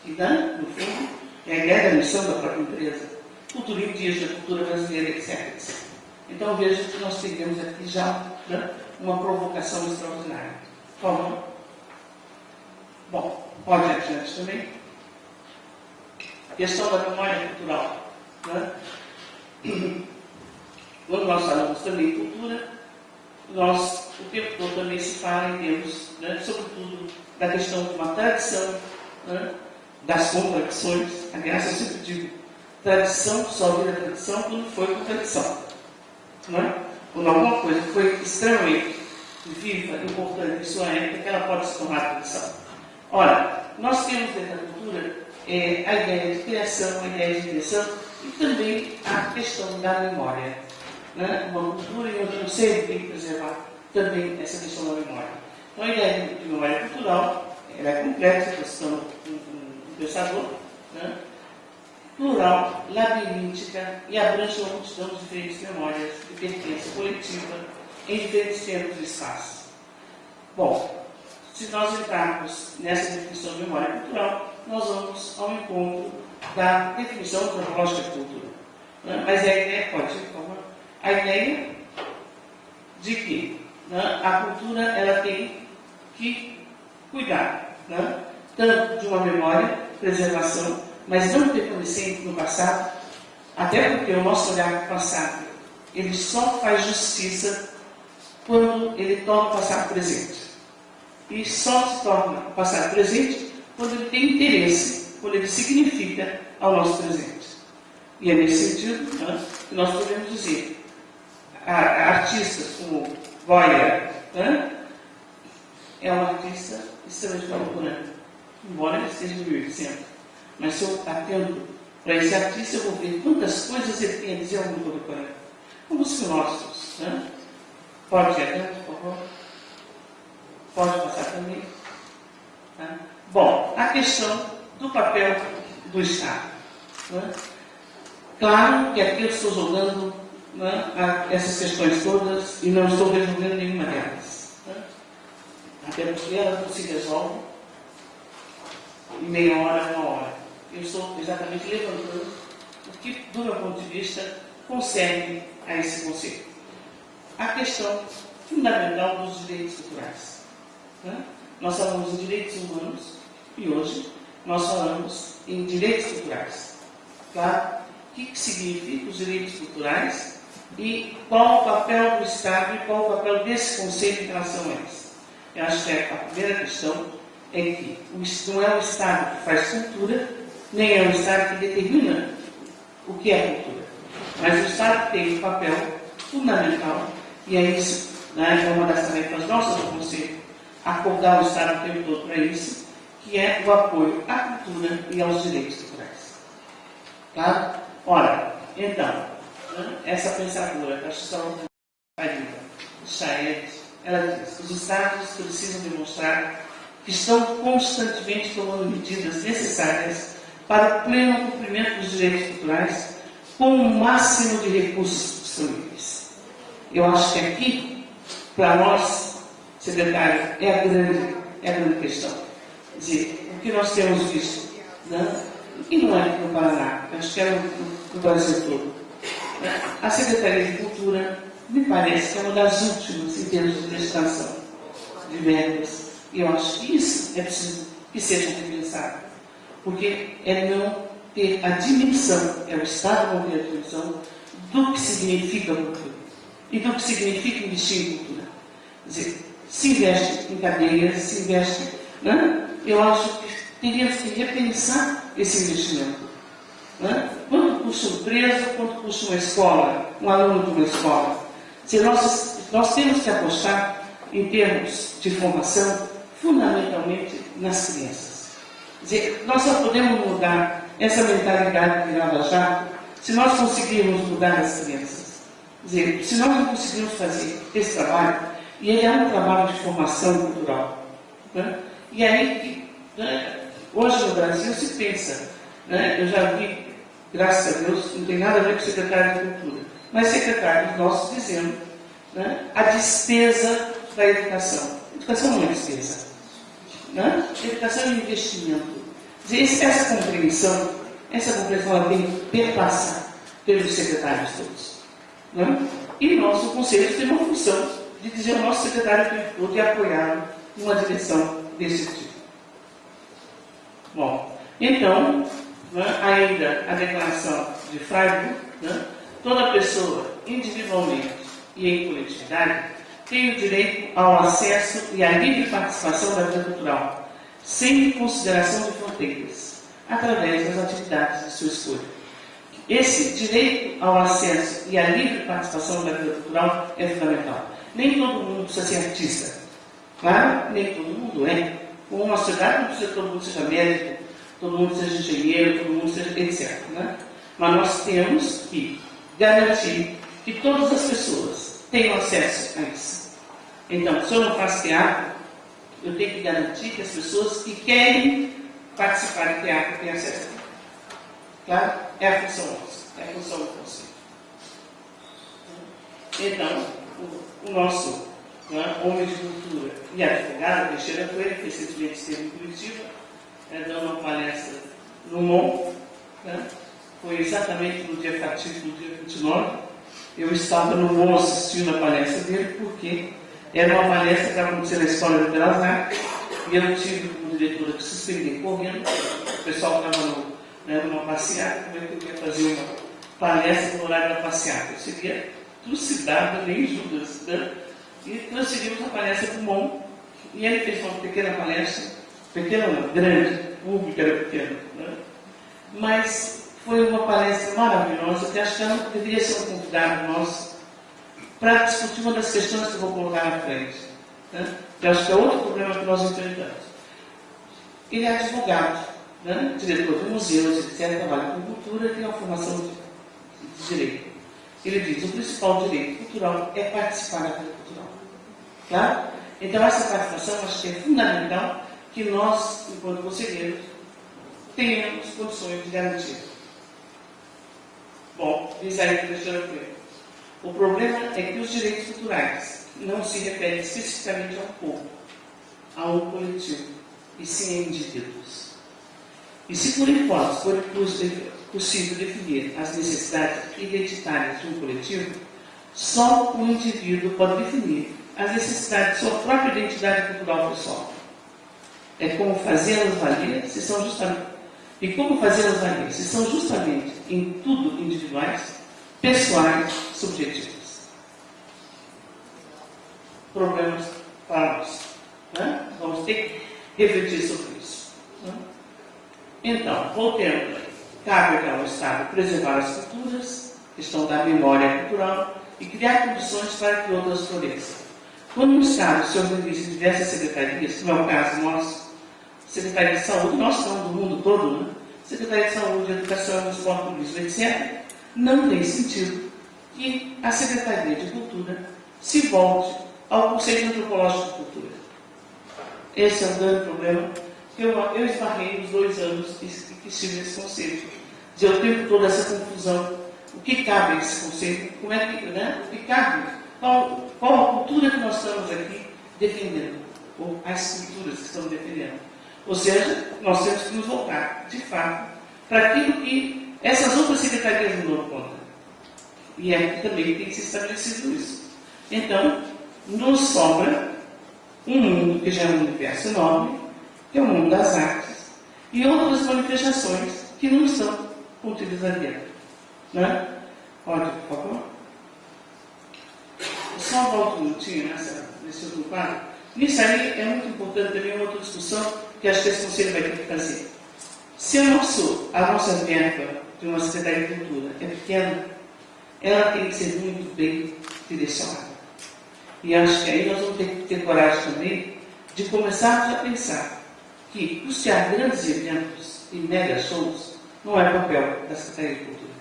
que, né, no fundo, é a ideia da missão da própria empresa. Cultura indígena, cultura brasileira, etc. Então, veja que nós temos aqui já, né, uma provocação extraordinária. Por favor. Bom, pode ir adiante também. A questão da memória cultural. Né? Quando nós falamos também em cultura, o tempo todo também se fala em termos, né, sobretudo, da questão de uma tradição, né, das contradições. Aliás, eu sempre digo, tradição só vira tradição quando foi contradição. Né? Quando alguma coisa foi extremamente viva, importante em sua época, que ela pode se tornar tradição. Ora, nós temos dentro da cultura a ideia de criação, a ideia de invenção e também a questão da memória. Né? Uma cultura e um conceito tem que preservar também essa questão da memória. Então, a ideia de memória cultural ela é complexa, questão um pensador, né? Plural, labiríntica e abrange uma multidão de diferentes memórias de pertença coletiva em diferentes tempos e espaços. Bom, se nós entrarmos nessa definição de memória cultural, nós vamos ao encontro da definição antropológica de cultura. Né? Mas a ideia, pode ir, por favor, a ideia de que, né, a cultura ela tem que cuidar, né, tanto de uma memória, preservação, mas não permanecendo no passado, até porque o nosso olhar para o passado ele só faz justiça quando ele torna o passado presente. E só se torna o passado presente quando ele tem interesse, quando ele significa ao nosso presente. E é nesse sentido, né, que nós podemos dizer, artistas como Goya, né, é um artista extremamente contemporâneo, embora ele esteja em 1800. Mas se eu atendo para esse artista, eu vou ver quantas coisas ele tem a dizer ao mundo contemporâneo. Como os filósofos, né? Pode ir adiante, por favor? Pode passar também. Tá? Bom, a questão do papel do Estado. Né? Claro que aqui eu estou jogando, né, essas questões todas e não estou resolvendo nenhuma delas. Né? Até porque elas não se resolvem em meia hora, uma hora. Eu estou exatamente levantando o que, do meu ponto de vista, concerne a esse conceito. A questão fundamental dos direitos culturais. Né? Nós falamos em direitos humanos e hoje nós falamos em direitos culturais. Claro, o que significa os direitos culturais e qual o papel do Estado e qual o papel desse conceito em relação a eles. Eu acho que a primeira questão é que não é o Estado que faz cultura, nem é o Estado que determina o que é cultura. Mas o Estado tem um papel fundamental, e é isso, né, é uma das tarefas nossas do Conselho, acordar o Estado o tempo todo para isso, que é o apoio à cultura e aos direitos culturais. Tá? Ora, então, né, essa pensadora, a Chisholm Chaed, ela diz: os Estados precisam demonstrar que estão constantemente tomando medidas necessárias para o pleno cumprimento dos direitos culturais com o máximo de recursos disponíveis. Eu acho que aqui, para nós, secretário, é a grande questão. Quer dizer, o que nós temos visto, né? E não é aqui no Paraná, acho que é no Brasil todo. Né? A Secretaria de Cultura, me parece que é uma das últimas em termos de destinação de verbas. E eu acho que isso é preciso que seja repensado, porque é não ter a dimensão, é o Estado não ter a dimensão do que significa cultura e do que significa investir em cultura. Quer dizer, se investe em cadeias, se investe, né? Eu acho que teríamos que repensar esse investimento. Né? Quanto custa um preso, quanto custa uma escola, um aluno de uma escola? Se nós temos que apostar em termos de formação, fundamentalmente nas crianças. Quer dizer, nós só podemos mudar essa mentalidade de Lava Jato se nós conseguirmos mudar as crianças. Quer dizer, se nós não conseguirmos fazer esse trabalho, e ele é um trabalho de formação cultural. Né? E aí, né, hoje no Brasil se pensa, né, eu já vi, graças a Deus, não tem nada a ver com o secretário de Cultura, mas secretários nossos dizendo, né, a despesa da educação. Educação não é despesa. Né? Educação é um investimento. Quer dizer, essa compreensão ela tem que perpassar pelos secretários todos. Né? E nós, o Conselho, temos uma função de dizer ao nosso secretário o tempo todo e apoiá-lo numa direção desse tipo. Bom, então, né, ainda a declaração de Freiburg, né, toda pessoa, individualmente e em coletividade, tem o direito ao acesso e à livre participação da vida cultural, sem consideração de fronteiras, através das atividades de sua escolha. Esse direito ao acesso e à livre participação da vida cultural é fundamental. Nem todo mundo precisa ser artista. Claro, nem todo mundo é. Como uma sociedade não precisa que todo mundo seja médico, todo mundo seja engenheiro, todo mundo seja etc. Né? Mas nós temos que garantir que todas as pessoas tenham acesso a isso. Então, se eu não faço teatro, eu tenho que garantir que as pessoas que querem participar de teatro tenham acesso. Claro? É a função nossa, é a função do Conselho. Então, o nosso, né, homem de cultura e advogado, Teixeira Coelho, que recentemente esteve em Curitiba, dando uma palestra no MON, né? Foi exatamente no dia fatídico, no dia 29. Eu estava no MON assistindo a palestra dele, porque era uma palestra que estava acontecendo na Escola de Belas Artes, e eu tive como diretora que suspender correndo. O pessoal estava numa passeata, como é que eu ia fazer uma palestra no horário da passeata? Eu seria trucidado, nem Judas, né? E transferimos a palestra para o MON, e ele fez uma pequena palestra, pequena não, grande, pública era pequena, né? Mas foi uma palestra maravilhosa, que acho que ela deveria ser um convidado nosso para discutir uma das questões que eu vou colocar na frente, né? Que acho que é outro problema que nós enfrentamos. Ele é advogado, né? Diretor de museus, etc., trabalha com cultura e tem uma formação de direito. Ele diz: o principal direito cultural é participar da vida cultural. Claro? Então, essa participação acho que é fundamental que nós, enquanto conselheiros, tenhamos condições de garantir. Bom, diz aí que Teixeira Coelho. O problema é que os direitos culturais não se referem especificamente ao povo, a um coletivo, e sim a indivíduos. E se por hipótese for possível definir as necessidades identitárias de um coletivo, só o indivíduo pode definir as necessidades de sua própria identidade cultural pessoal. É como fazê-las valer se são justamente em tudo individuais, pessoais, subjetivos. Problemas para nós. Né? Vamos ter que refletir sobre isso. Né? Então, voltando, cabe ao Estado preservar as culturas, questão da memória cultural e criar condições para que outras floresçam. Quando no Estado se organiza diversas secretarias, como é o caso nosso, Secretaria de Saúde, nós estamos do mundo todo, né? Secretaria de Saúde, Educação, Esporte, Turismo, etc., não tem sentido que a Secretaria de Cultura se volte ao conceito antropológico de cultura. Esse é o grande problema que eu esbarrei nos 2 anos que estive nesse conceito. De eu tempo toda essa confusão. O que cabe a esse conceito? Como é que, né? O que cabe? Qual a cultura que nós estamos aqui defendendo? Ou as culturas que estamos defendendo? Ou seja, nós temos que nos voltar, de fato, para aquilo que essas outras secretarias não dão conta. E aqui também tem se estabelecido isso. Então, nos sobra um mundo que já é um universo enorme, que é o mundo das artes, e outras manifestações que não estão contidas ali dentro. Né? Pode, por favor? Só volto um minutinho nesse outro quadro. Nisso aí é muito importante também uma outra discussão que acho que esse conselho vai ter que fazer. Se a nossa verba de uma Secretaria de Cultura é pequena, ela tem que ser muito bem direcionada. E acho que aí nós vamos ter que ter coragem também de começarmos a pensar que custear grandes eventos e mega shows não é papel da Secretaria de Cultura.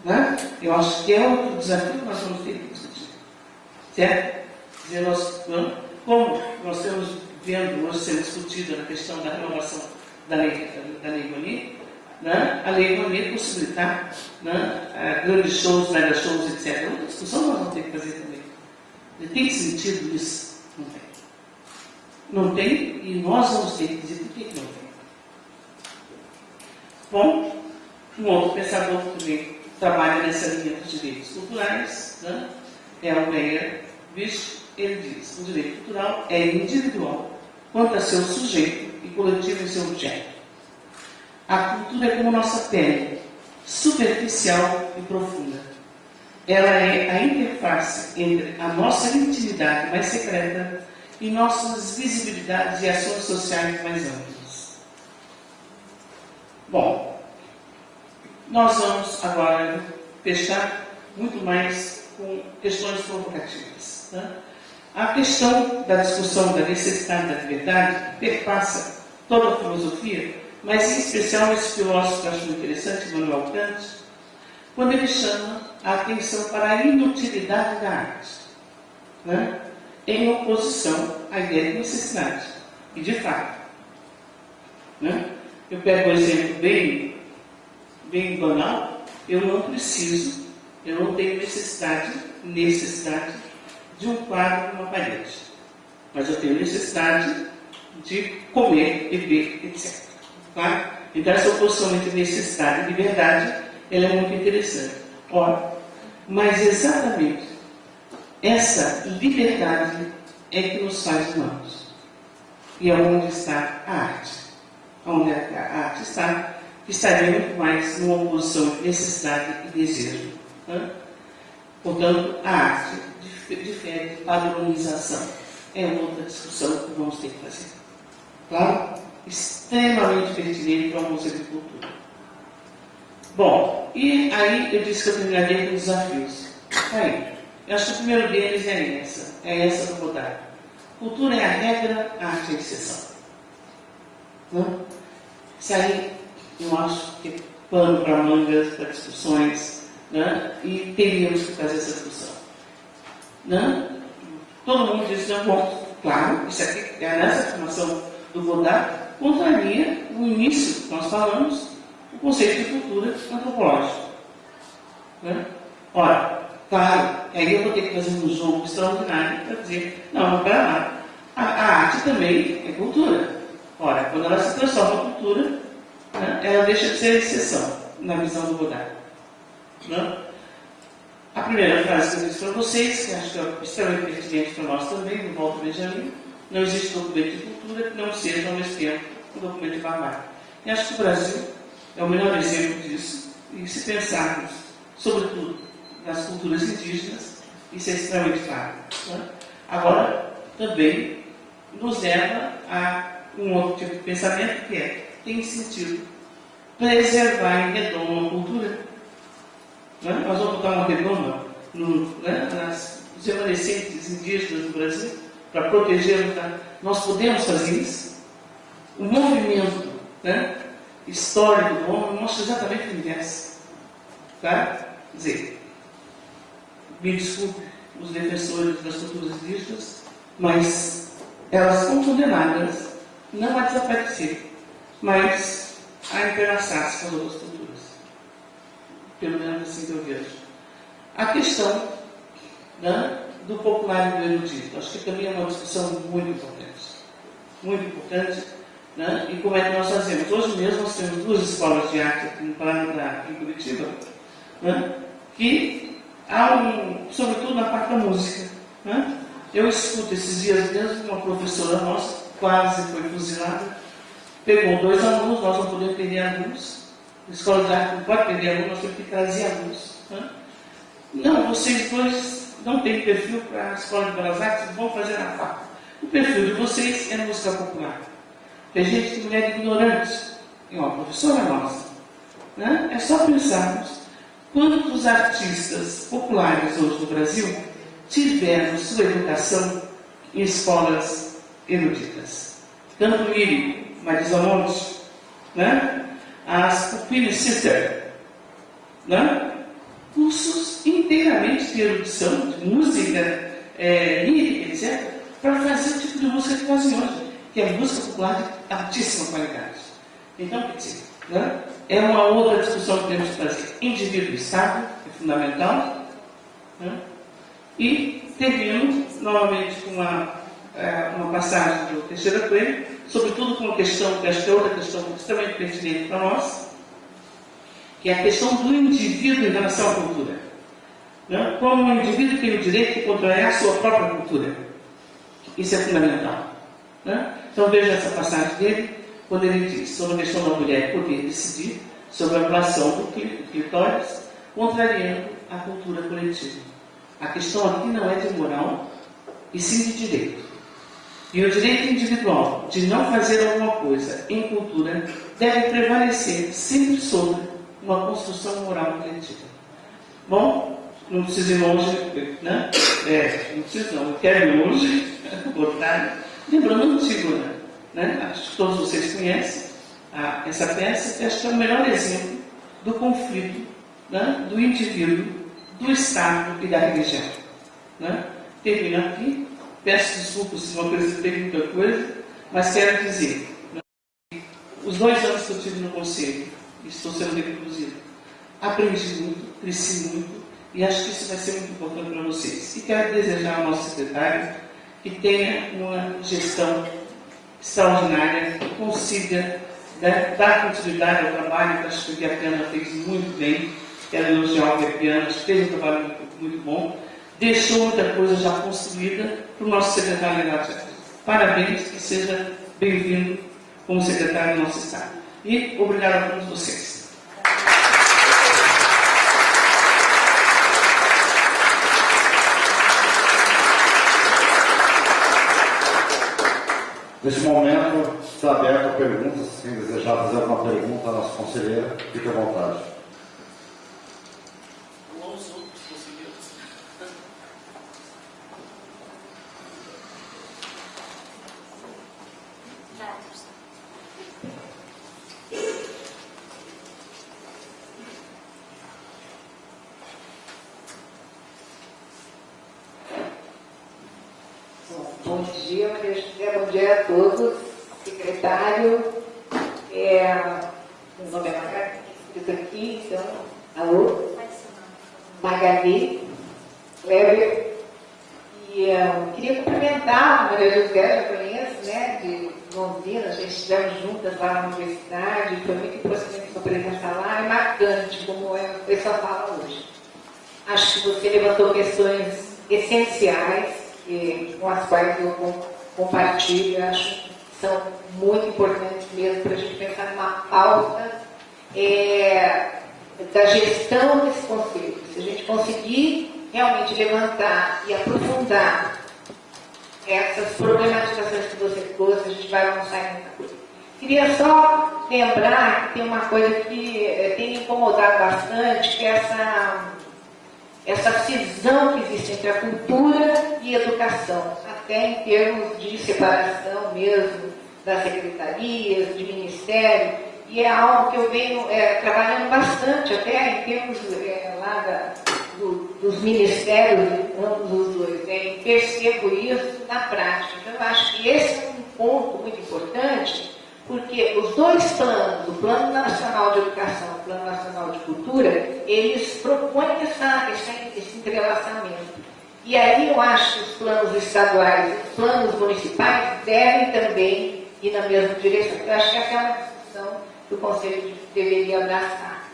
Né? Eu acho que é outro desafio que nós vamos ter que discutir. Certo? Dizer, como nós estamos vendo hoje sendo discutida na questão da renovação da Lei Rouanet, né? A Lei Rouanet possibilitar, né, grandes shows, mega shows, etc. Outra discussão nós vamos ter que fazer também. Tem sentido isso? Não tem. Não tem, e nós vamos ter que dizer por que não tem. Bom, um outro pensador que também trabalha nessa linha dos direitos culturais, né, é o Meyer Wisch. Ele diz: o direito cultural é individual quanto a seu sujeito e coletivo em seu objeto. A cultura é como nossa pele, superficial e profunda. Ela é a interface entre a nossa intimidade mais secreta e nossas visibilidades e ações sociais mais amplas. Bom, nós vamos agora fechar muito mais com questões provocativas. Né? A questão da discussão da necessidade da liberdade perpassa toda a filosofia, mas em especial esse filósofo que eu acho muito interessante, Immanuel Kant, quando ele chama a atenção para a inutilidade da arte, né? Em oposição à ideia de necessidade. E de fato, né? Eu pego um exemplo bem banal: eu não tenho necessidade de um quadro numa parede, mas eu tenho necessidade de comer, beber, etc. Claro? Então essa oposição entre necessidade e liberdade, ela é muito interessante. Ora, mas exatamente essa liberdade é que nos faz humanos. E é onde está a arte. Onde a arte está, estaria muito mais numa oposição entre necessidade e desejo. Né? Portanto, a arte difere de padronização. É outra discussão que vamos ter que fazer. Claro? Extremamente pertinente para uma agricultura. Bom, e aí eu disse que eu terminaria com desafios. Aí, eu acho que o primeiro deles é essa que eu vou dar. Cultura é a regra, a arte é a exceção. Não? Isso aí eu acho que é pano para mangas, para discussões, né? E teríamos que fazer essa discussão. Né? Todo mundo diz, não, bom, claro, isso aqui é nessa afirmação do Godard, contraria o início que nós falamos, o conceito de cultura antropológica. Né? Ora, claro, aí eu vou ter que fazer um jogo extraordinário para dizer, não, para lá. A arte também é cultura. Ora, quando ela se transforma em cultura, né, ela deixa de ser exceção, na visão do Godard. Né? A primeira frase que eu disse para vocês, que acho que é extremamente pertinente para nós também, do Walter Benjamin: não existe documento de cultura que não seja, ao mesmo tempo, um documento de barbárie. E acho que o Brasil é o melhor exemplo disso. E se pensarmos, sobretudo, nas culturas indígenas, isso é extremamente claro. Né? Agora, também nos leva a um outro tipo de pensamento, que é: tem sentido preservar em redondo uma cultura? Né? Nós vamos botar uma redoma nas remanescentes indígenas do Brasil para protegê-los. Nós podemos fazer isso? O movimento, né, histórico do homem mostra exatamente o inverso. Tá? Quer dizer, me desculpe os defensores das culturas indígenas, mas elas são condenadas não a desaparecer, mas a entrelaçar-se com as outras culturas. Pelo menos assim que eu vejo. A questão, né, do popular e do erudito, acho que também é uma discussão muito importante. Muito importante. Né? E como é que nós fazemos? Hoje mesmo nós temos 2 escolas de arte aqui no Paraná, em Curitiba, né? Que há sobretudo na parte da música. Né? Eu escuto esses dias mesmo uma professora nossa, quase foi fuzilada, pegou 2 alunos, nós não podemos perder alunos, a escola de arte não pode perder alunos, nós temos que trazer alunos. Né? Não, vocês 2 não têm perfil para a escola de belas artes, vão fazer na faca. O perfil de vocês é música popular. Tem gente que mulher ignorante, é uma professora nossa. Né? É só pensarmos quantos artistas populares hoje no Brasil tiveram sua educação em escolas eruditas. Canto lírico, Marisa Monte, né? As Pupines Sister, né? Cursos inteiramente de erudição, de música lírica, etc., para fazer o tipo de música que fazem hoje, que é música popular de altíssima qualidade. Então, quer dizer, né? É uma outra discussão que temos que fazer. Indivíduo e Estado é fundamental. Né? E termino novamente com uma passagem do Teixeira Coelho, sobretudo com uma questão, que acho que é outra questão extremamente pertinente para nós, que é a questão do indivíduo em relação à cultura. Né? Como o indivíduo tem o direito de controlar a sua própria cultura. Isso é fundamental. Né? Então veja essa passagem dele, quando ele diz sobre a questão da mulher poder decidir sobre a violação do clitóris, contrariando a cultura coletiva. A questão aqui não é de moral, e sim de direito. E o direito individual de não fazer alguma coisa em cultura deve prevalecer sempre sobre uma construção moral coletiva. Bom, não preciso ir longe, né? Não preciso não, eu quero ir longe, lembrando Antígona, né? Acho que todos vocês conhecem essa peça, que acho que é o melhor exemplo do conflito, né? Do indivíduo, do Estado e da religião. Né? Termino aqui, peço desculpas se não apresentei muita coisa, mas quero dizer, né? Os 2 anos que eu tive no Conselho, e estou sendo reproduzido, aprendi muito, cresci muito, e acho que isso vai ser muito importante para vocês. E quero desejar ao nosso secretário que tenha uma gestão extraordinária, que consiga, né, dar continuidade ao trabalho que acho que o Guiapiana fez muito bem. Quero elogiar o Guiapiana, acho que fez um trabalho muito bom, deixou muita coisa já construída para o nosso secretário Renato. Parabéns, que seja bem-vindo como secretário do nosso Estado. E obrigado a todos vocês. Neste momento, está aberto a perguntas. Quem desejar fazer alguma pergunta à nossa conselheira, fique à vontade. Bom dia, Maria José, bom dia a todos. Secretário, meu nome é Magali, estou aqui, então, alô? Magali, Kleber. E queria cumprimentar a Maria José, já conheço, né, de Londrina, a gente estivemos juntas lá na universidade, foi muito importante sua presença lá, é marcante, como o pessoal fala hoje. Acho que você levantou questões essenciais, com as quais eu compartilho, acho que são muito importantes mesmo para a gente pensar numa pauta da gestão desse conceito. Se a gente conseguir realmente levantar e aprofundar essas problematizações que você trouxe, a gente vai avançar em muita coisa. Queria só lembrar que tem uma coisa que tem me incomodado bastante, que é essa essa cisão que existe entre a cultura e a educação, até em termos de separação mesmo das secretarias, de ministério, e é algo que eu venho trabalhando bastante, até em termos lá dos ministérios, ambos os dois, e percebo isso na prática. Então, eu acho que esse é um ponto muito importante, porque os dois planos, o Plano Nacional de Educação e o Plano Nacional de Cultura, eles propõem esse entrelaçamento. E aí eu acho que os planos estaduais e os planos municipais devem também ir na mesma direção. Eu acho que essa é uma discussão que o Conselho deveria abraçar.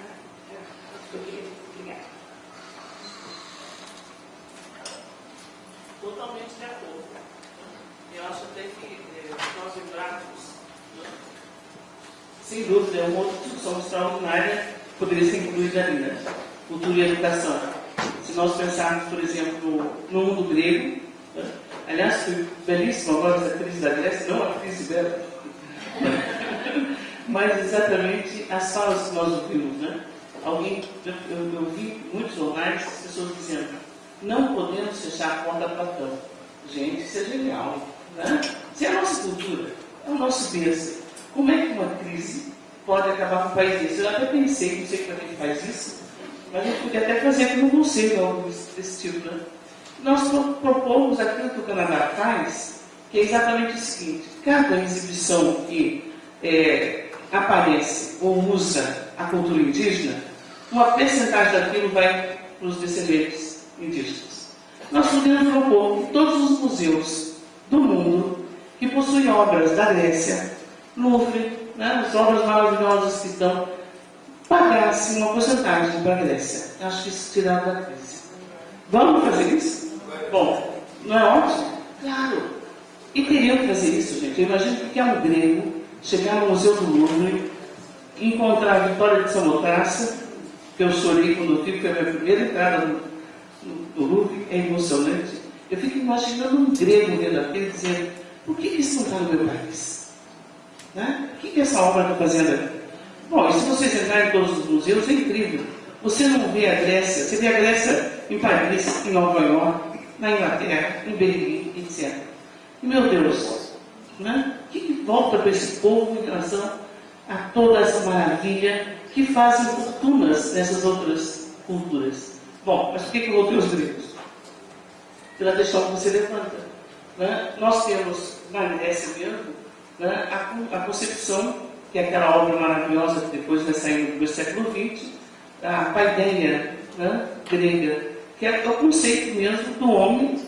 Obrigada. Totalmente de acordo. Eu acho até que nós lembrarmos, sem dúvida, é uma outra discussão extraordinária que poderia ser incluída ali, né? Cultura e educação. Se nós pensarmos, por exemplo, no mundo grego, né? Aliás, foi belíssimo agora essa crise da Grécia, não a crise dela, mas exatamente as falas que nós ouvimos, né? Eu vi muitos jornais, as pessoas dizendo: não podemos fechar a porta a Platão. Gente, isso é genial, né? Isso é a nossa cultura, é o nosso berço. Como é que uma crise pode acabar com o país desse? Eu até pensei, não sei para quem faz isso, mas a gente podia até fazer aqui no conselho algo desse tipo, né? Nós propomos aquilo que o Canadá faz, que é exatamente o seguinte: cada exibição que aparece ou usa a cultura indígena, uma percentagem daquilo vai para os descendentes indígenas. Nós podemos propor que todos os museus do mundo que possuem obras da Grécia, Louvre, né, as obras maravilhosas que estão, pagassem uma porcentagem para a Grécia. Acho que isso tirava da crise. Vamos fazer isso? Bom, não é ótimo? Claro. E teriam que fazer isso, gente. Eu imagino que é um grego chegar no Museu do Louvre, encontrar a Vitória de Samotrácia, que eu chorei quando eu vi, que foi a minha primeira entrada no Louvre, é emocionante. Eu fico imaginando um grego vendo aquilo dizendo: por que isso não está no meu país? Né? O que essa obra está fazendo aqui? Bom, e se vocês entrarem em todos os museus, é incrível. Você não vê a Grécia, você vê a Grécia em Paris, em Nova York, na Inglaterra, em Berlim, etc. E, meu Deus, né? O que volta para esse povo em relação a toda essa maravilha que fazem fortunas nessas outras culturas? Bom, mas por que eu voltei aos gregos? Pela questão que você levanta. Né? Nós temos na Grécia mesmo, né, a concepção, que é aquela obra maravilhosa que depois vai sair no século XX, a paideia, né, grega, que é o conceito mesmo do homem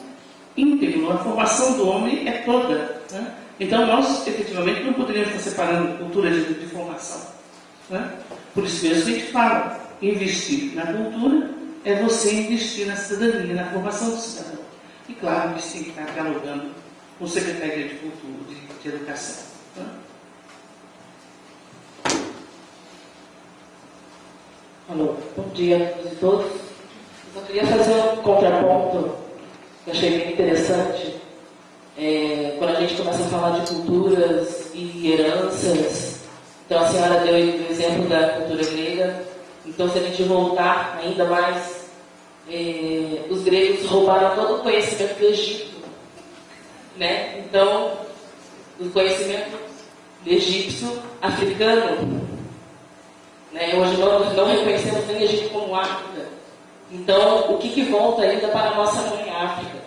íntegro. A formação do homem é toda. Né? Então nós, efetivamente, não poderíamos estar separando cultura de formação. Né? Por isso mesmo a gente fala: investir na cultura é você investir na cidadania, na formação do cidadão. E claro que isso tem que estar dialogando com o Secretaria de Cultura, de Educação. Né? Alô, bom dia a todos. Eu só queria fazer um contraponto que eu achei bem interessante. Quando a gente começa a falar de culturas e heranças, então a senhora deu o exemplo da cultura grega. Então, se a gente voltar ainda mais, os gregos roubaram todo o conhecimento do Egito. Né? Então, o conhecimento egípcio africano, né? Hoje nós não reconhecemos nem o Egito como África. Então, o que volta ainda para a nossa mãe África?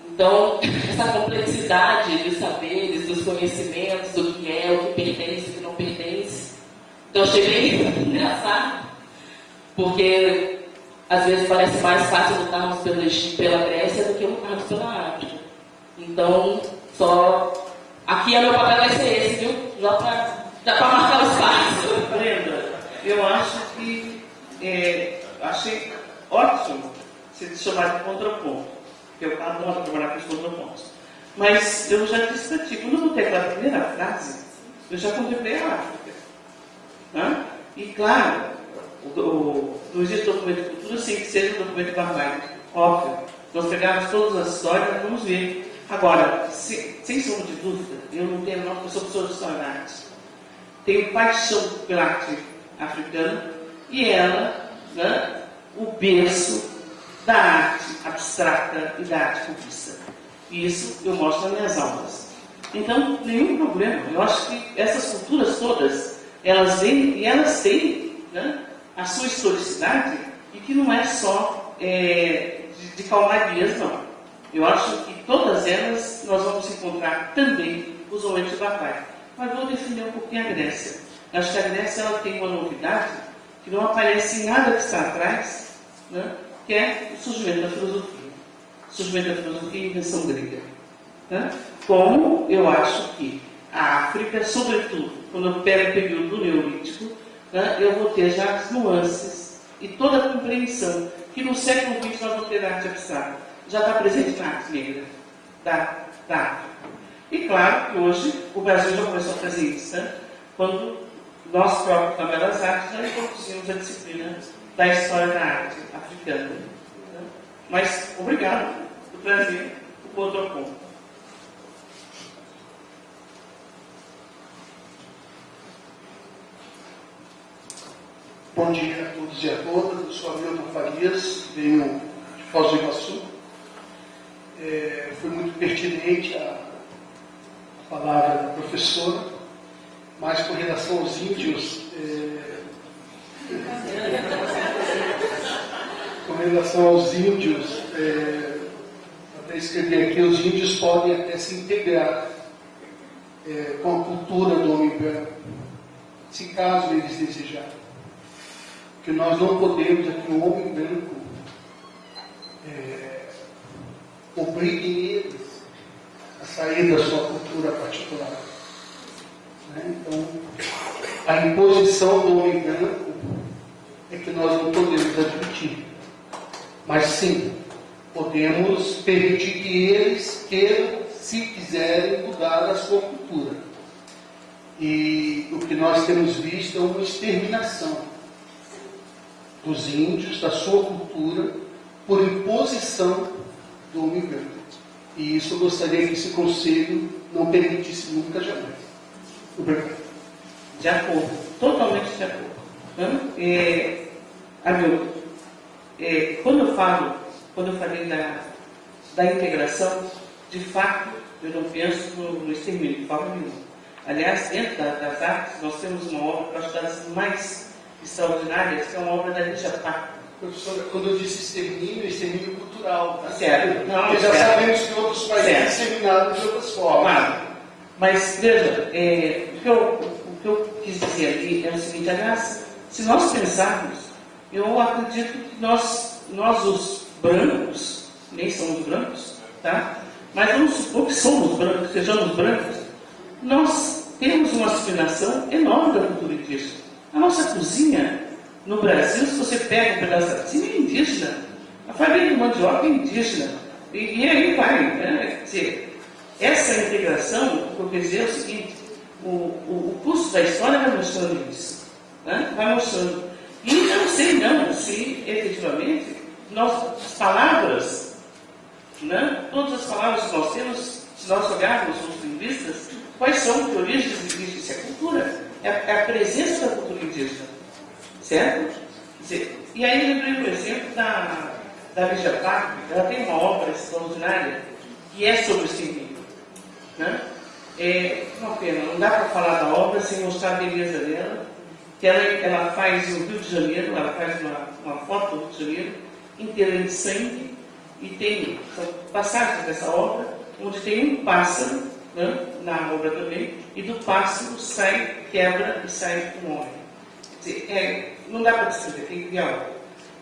Então, essa complexidade dos saberes, dos conhecimentos, do que é, o que pertence, o que não pertence. Então, eu achei bem engraçado, porque às vezes parece mais fácil lutarmos pelo Egito, pela Grécia, do que lutarmos pela África. Então, aqui meu papel vai ser esse, viu? Já para marcar os passos. Brenda, eu acho que achei ótimo você chamar de contraponto, porque eu adoro trabalhar com os contrapontos. Mas eu já disse para ti, quando eu botei aquela primeira frase, eu já contemplei a África. Né? E claro, não existe documento de cultura sem que seja um documento barbárico. Óbvio. Nós pegamos todas as histórias, vamos ver. Agora, sem sombra de dúvida, eu não tenho nome, eu sou professor de história da arte. Tenho paixão pela arte africana e ela, né, o berço da arte abstrata e da arte cubista. E isso eu mostro nas minhas aulas. Então, nenhum problema. Eu acho que essas culturas todas, elas vêm e elas têm, né, a sua historicidade, e que não é só de calmarias, não. Eu acho que todas elas nós vamos encontrar também os momentos de batalha. Mas vou definir um pouquinho a Grécia. Eu acho que a Grécia ela tem uma novidade que não aparece em nada que está atrás, né, que é o surgimento da filosofia. O surgimento da filosofia e a invenção grega. Né? Como eu acho que a África, sobretudo, quando eu pego o período do Neolítico, né, eu vou ter já as nuances e toda a compreensão que no século XX nós vamos ter na arte abstrata. Já está presente na arte negra da África. E claro que hoje o Brasil já começou a fazer isso, né? Quando nós próprios, na Belas Artes, já introduzimos a disciplina da história da arte africana. Né? Mas, obrigado por trazer o ponto a ponto. Bom dia a todos e a todas. Eu sou Hamilton Farias, venho de Foz do Iguaçu. Foi muito pertinente a palavra da professora, mas com relação aos índios, até escrevi aqui, os índios podem até se integrar com a cultura do homem branco, se caso eles desejarem. Que nós não podemos, aqui o homem branco, obrigue eles a sair da sua cultura particular. Né? Então, a imposição do homem branco é que nós não podemos admitir. Mas sim, podemos permitir que eles queiram, se quiserem, mudar a sua cultura. E o que nós temos visto é uma exterminação dos índios, da sua cultura, por imposição do homem branco. E isso eu gostaria que esse conselho não permitisse nunca, jamais. Obrigado. De acordo, totalmente de acordo. Hamilton, quando eu falei da integração, de fato, eu não penso no extermínio, de forma nenhuma. Aliás, dentro das artes, nós temos uma obra, que eu acho das mais extraordinárias, que é uma obra da Lígia Pá. Professora, quando eu disse extermínio cultural, tá? Certo. Não, porque já sabemos que outros países exterminaram de outras formas. Claro. Mas, veja, o que eu quis dizer ali é o seguinte: aliás, se nós pensarmos, eu acredito que nós os brancos, nem somos brancos, tá? Mas vamos supor que somos brancos, sejamos brancos, nós temos uma assimilação enorme da cultura indígena. A nossa cozinha, no Brasil, se você pega um pedaço da cozinha, é indígena. A farinha de mandioca é indígena. E aí vai, né? Quer dizer, essa integração, o que eu quero dizer é o seguinte: o curso da história vai mostrando isso. Né? Vai mostrando. E eu não sei não se, efetivamente, as palavras, né? Todas as palavras que nós temos, se nós olharmos os linguistas, quais são que origens linguísticas? Isso é cultura. É a presença da cultura indígena. Certo? E aí eu lembrei, por exemplo, da Lígia Pá. Ela tem uma obra extraordinária que é sobre o extermínio. Né? Uma pena, não dá para falar da obra sem mostrar a beleza dela, que ela faz no Rio de Janeiro, ela faz uma foto do Rio de Janeiro, inteira em sangue, e são passagens dessa obra, onde tem um pássaro, né, na obra também, e do pássaro quebra e sai um homem. Quer dizer, não dá para descrever, tem que criar algo.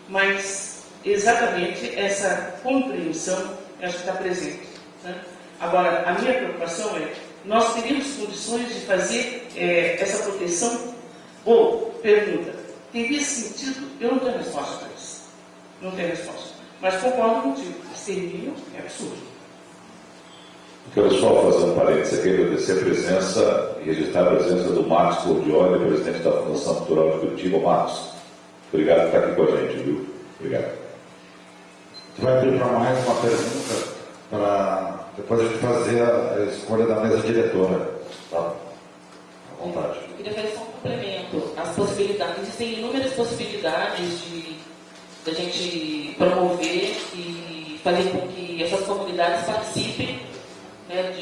Mas exatamente essa compreensão acho que está presente. Né? Agora, a minha preocupação é: nós teríamos condições de fazer essa proteção? Ou, pergunta, teria sentido? Eu não tenho resposta para isso. Não tenho resposta. Mas concordo contigo, extermínio é absurdo. Quero só fazer um parênteses aqui, agradecer a presença e registrar a presença do Marcos Cordioli, presidente da Fundação Cultural de Curitiba. Marcos, obrigado por estar aqui com a gente, viu? Obrigado. Você vai abrir para mais uma pergunta, para depois a gente fazer a escolha da mesa diretora. Tá? À vontade. Eu queria fazer só um complemento. As possibilidades, existem inúmeras possibilidades da gente promover e fazer com que essas comunidades participem, né,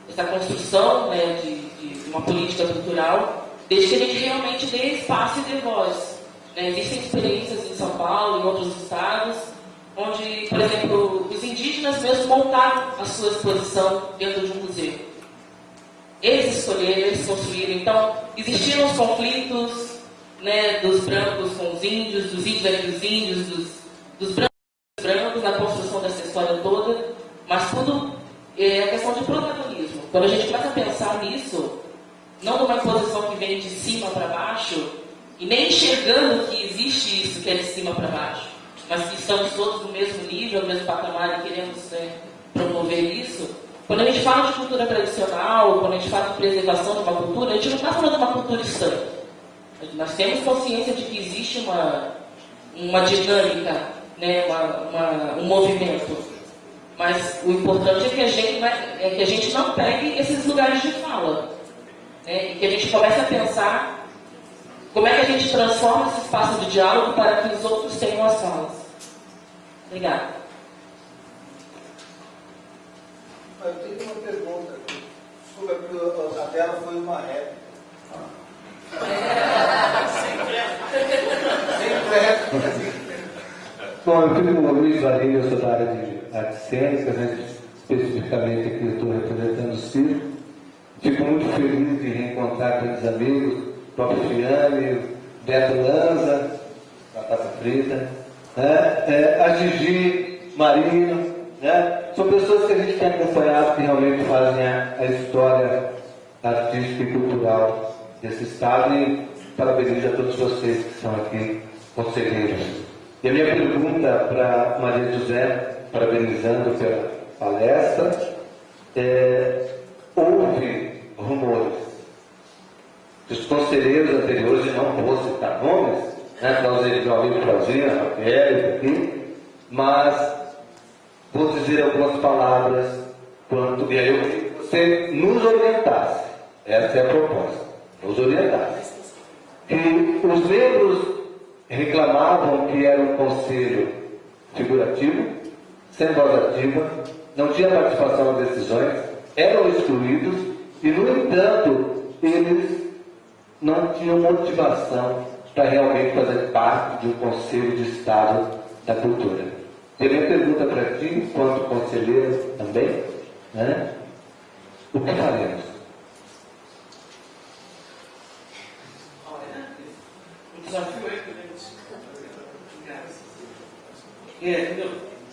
dessa construção, né, de uma política cultural, desde que a gente realmente dê espaço e dê voz. Né? Existem experiências em São Paulo, em outros estados, onde, por exemplo, os indígenas mesmo montaram a sua exposição dentro de um museu. Eles escolheram, eles construíram. Então, existiram os conflitos, né, dos brancos com os índios, dos índios entre os índios, dos brancos na construção dessa história toda, mas tudo é a questão de protagonismo. Quando a gente começa a pensar nisso, não numa imposição que vem de cima para baixo, e nem enxergando que existe isso que é de cima para baixo, mas que estamos todos no mesmo nível, no mesmo patamar e queremos promover isso. Quando a gente fala de cultura tradicional, quando a gente fala de preservação de uma cultura, a gente não está falando de uma cultura estanque. Nós temos consciência de que existe uma dinâmica, né, um movimento. Mas o importante é que a gente não pegue esses lugares de fala. Né, e que a gente comece a pensar como é que a gente transforma esse espaço de diálogo para que os outros tenham as falas. Obrigada. Eu tenho uma pergunta. Desculpa, porque a dela foi uma réplica. Bom, eu fico com o Luiz Varinho, eu sou da área de artes cênicas, né? Especificamente aqui eu estou representando o circo. Fico muito feliz de reencontrar grandes amigos, o próprio Fiane, Beto Lanza, Batata Frita, né? A Gigi, Marino, né? São pessoas que a gente tem acompanhado que realmente fazem a história artística e cultural desse estado, e parabenizo a todos vocês que são aqui conselheiros. E a minha pergunta para Maria José, parabenizando pela palestra, houve rumores dos conselheiros anteriores, e não vou citar nomes, né, para os meu amigo Claudinha, Raquel, aqui, mas vou dizer algumas palavras, e aí eu queria que você nos orientasse, essa é a proposta, nos orientasse. E os membros reclamavam que era um conselho figurativo, sem voz ativa, não tinha participação nas decisões, eram excluídos e, no entanto, eles não tinham motivação para realmente fazer parte de um Conselho de Estado da Cultura. E a minha pergunta para ti, enquanto conselheiro também, né? O que faremos? O desafio é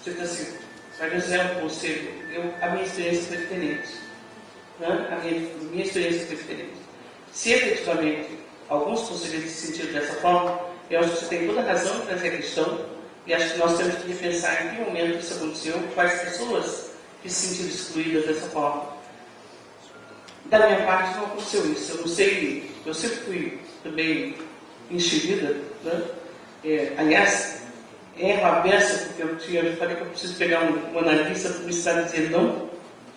você está assim, vai dizer um conselho, a minha experiência foi diferente. Né? A minha experiência foi diferente. Se efetivamente alguns conselheiros se sentiram dessa forma, eu acho que você tem toda a razão em trazer a questão, e acho que nós temos que repensar em que momento isso aconteceu, quais pessoas que se sentiram excluídas dessa forma. Da minha parte não aconteceu isso. Eu não sei, eu sempre fui também enxerida, né? Aliás, erro a beça, porque eu falei que eu preciso pegar um analista para me ensinar a dizer não,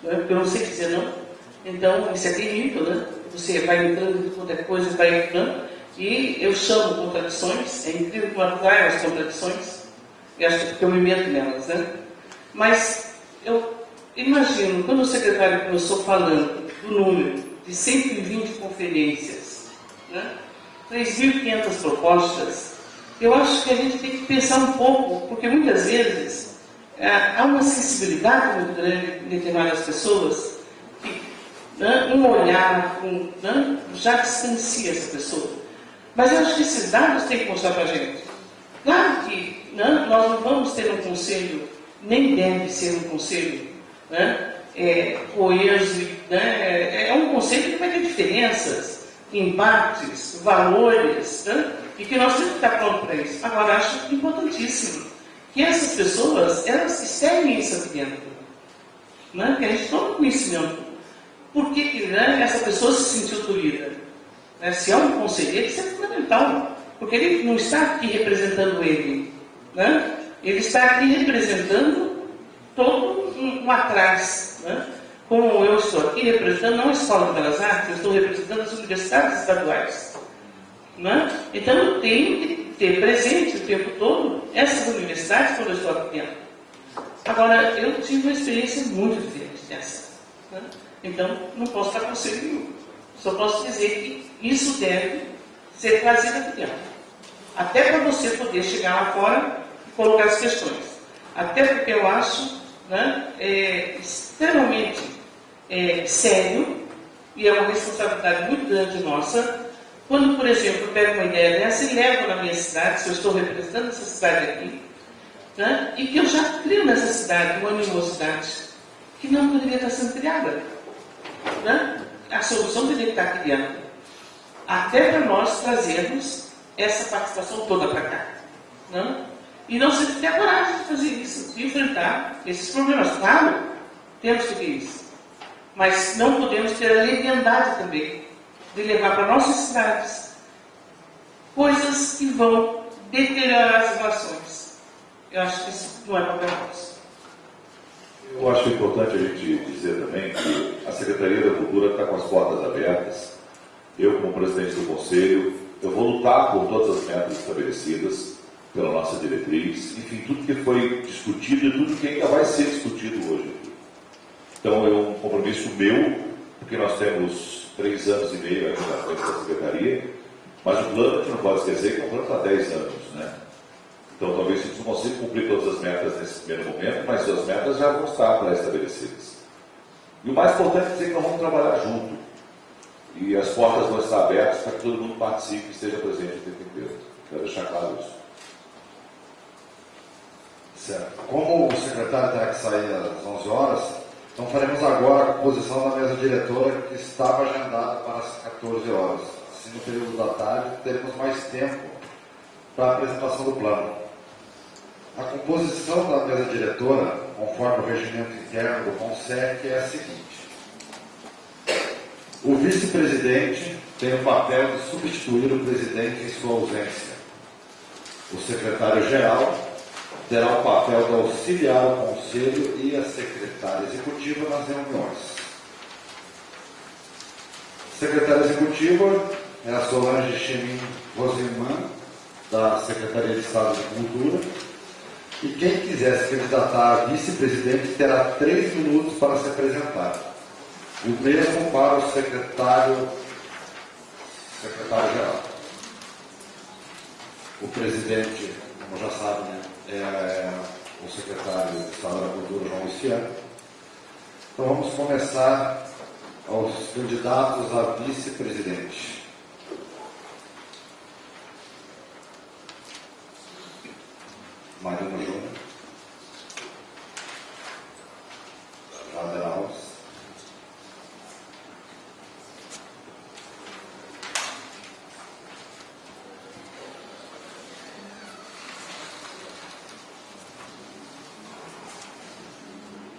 né? Porque eu não sei dizer não. Então, isso é terrível, né? Você vai entrando em qualquer coisa, vai entrando, e eu chamo contradições, é incrível como atrai as contradições, e acho que é porque eu me meto nelas, né? Mas eu imagino, quando o secretário começou falando do número de 120 conferências, né? 3.500 propostas, eu acho que a gente tem que pensar um pouco, porque muitas vezes há uma sensibilidade muito grande em determinadas pessoas, que um olhar já distancia essa pessoa. Mas eu acho que esses dados têm que mostrar para a gente. Claro que nós não vamos ter um conselho, nem deve ser um conselho coeso, é um conselho que vai ter diferenças, embates, valores, e que nós temos que estar prontos para isso. Agora, acho importantíssimo que essas pessoas, elas externem isso aqui dentro, que a gente tome conhecimento. Por que essa pessoa se sentiu tolhida? Se é um conselheiro, isso é fundamental, porque ele não está aqui representando ele, ele está aqui representando todo um atrás, como eu estou aqui representando não a Escola de Belas Artes, eu estou representando as universidades estaduais. Então eu tenho que ter presente o tempo todo essas universidades quando eu estou aqui dentro. Agora, eu tive uma experiência muito diferente dessa. Né? Então, não posso dar conselho nenhum. Só posso dizer que isso deve ser trazido aqui dentro. Até para você poder chegar lá fora e colocar as questões. Até porque eu acho, né, extremamente sério, e é uma responsabilidade muito grande nossa, quando, por exemplo, eu pego uma ideia dessa e levo na minha cidade, se eu estou representando essa cidade aqui, né, e que eu já crio nessa cidade uma animosidade que não poderia estar sendo criada. Né? A solução deveria estar aqui dentro. Até para nós trazermos essa participação toda para cá. Né? E não se ter a coragem de fazer isso, de enfrentar esses problemas. Claro, temos que ter isso. Mas não podemos ter a leviandade também de levar para nossas cidades coisas que vão deteriorar as relações. Eu acho que isso não é papel nosso. Eu acho importante a gente dizer também que a Secretaria da Cultura está com as portas abertas. Eu, como presidente do Conselho, eu vou lutar por todas as metas estabelecidas pela nossa diretriz, enfim, tudo que foi discutido e tudo que ainda vai ser discutido hoje aqui. Então, é um compromisso meu, porque nós temos 3 anos e meio aqui na frente da Secretaria, mas o plano, a gente não pode esquecer que é um plano para 10 anos, né? Então, talvez a gente não consiga cumprir todas as metas nesse primeiro momento, mas as metas já vão estar pré-estabelecidas. E o mais importante é dizer que nós vamos trabalhar junto. E as portas vão estar abertas para que todo mundo participe e esteja presente o tempo inteiro. Quero deixar claro isso. Certo. Como o secretário terá que sair às 11 horas, então faremos agora a composição da mesa diretora que estava agendada para as 14 horas. Assim, no período da tarde, teremos mais tempo para a apresentação do plano. A composição da mesa diretora, conforme o regimento interno do CONSEC, é a seguinte. O vice-presidente tem o papel de substituir o presidente em sua ausência. O secretário-geral terá o papel de auxiliar o conselho e a secretária executiva nas reuniões. Secretária executiva é a Solange Chemin Rosimã, da Secretaria de Estado de Cultura. E quem quiser se candidatar a vice-presidente terá 3 minutos para se apresentar. O mesmo para o secretário-geral. O presidente, como já sabe, né, é o secretário de Estado da Cultura, João Luciano. Então vamos começar aos candidatos a vice-presidente.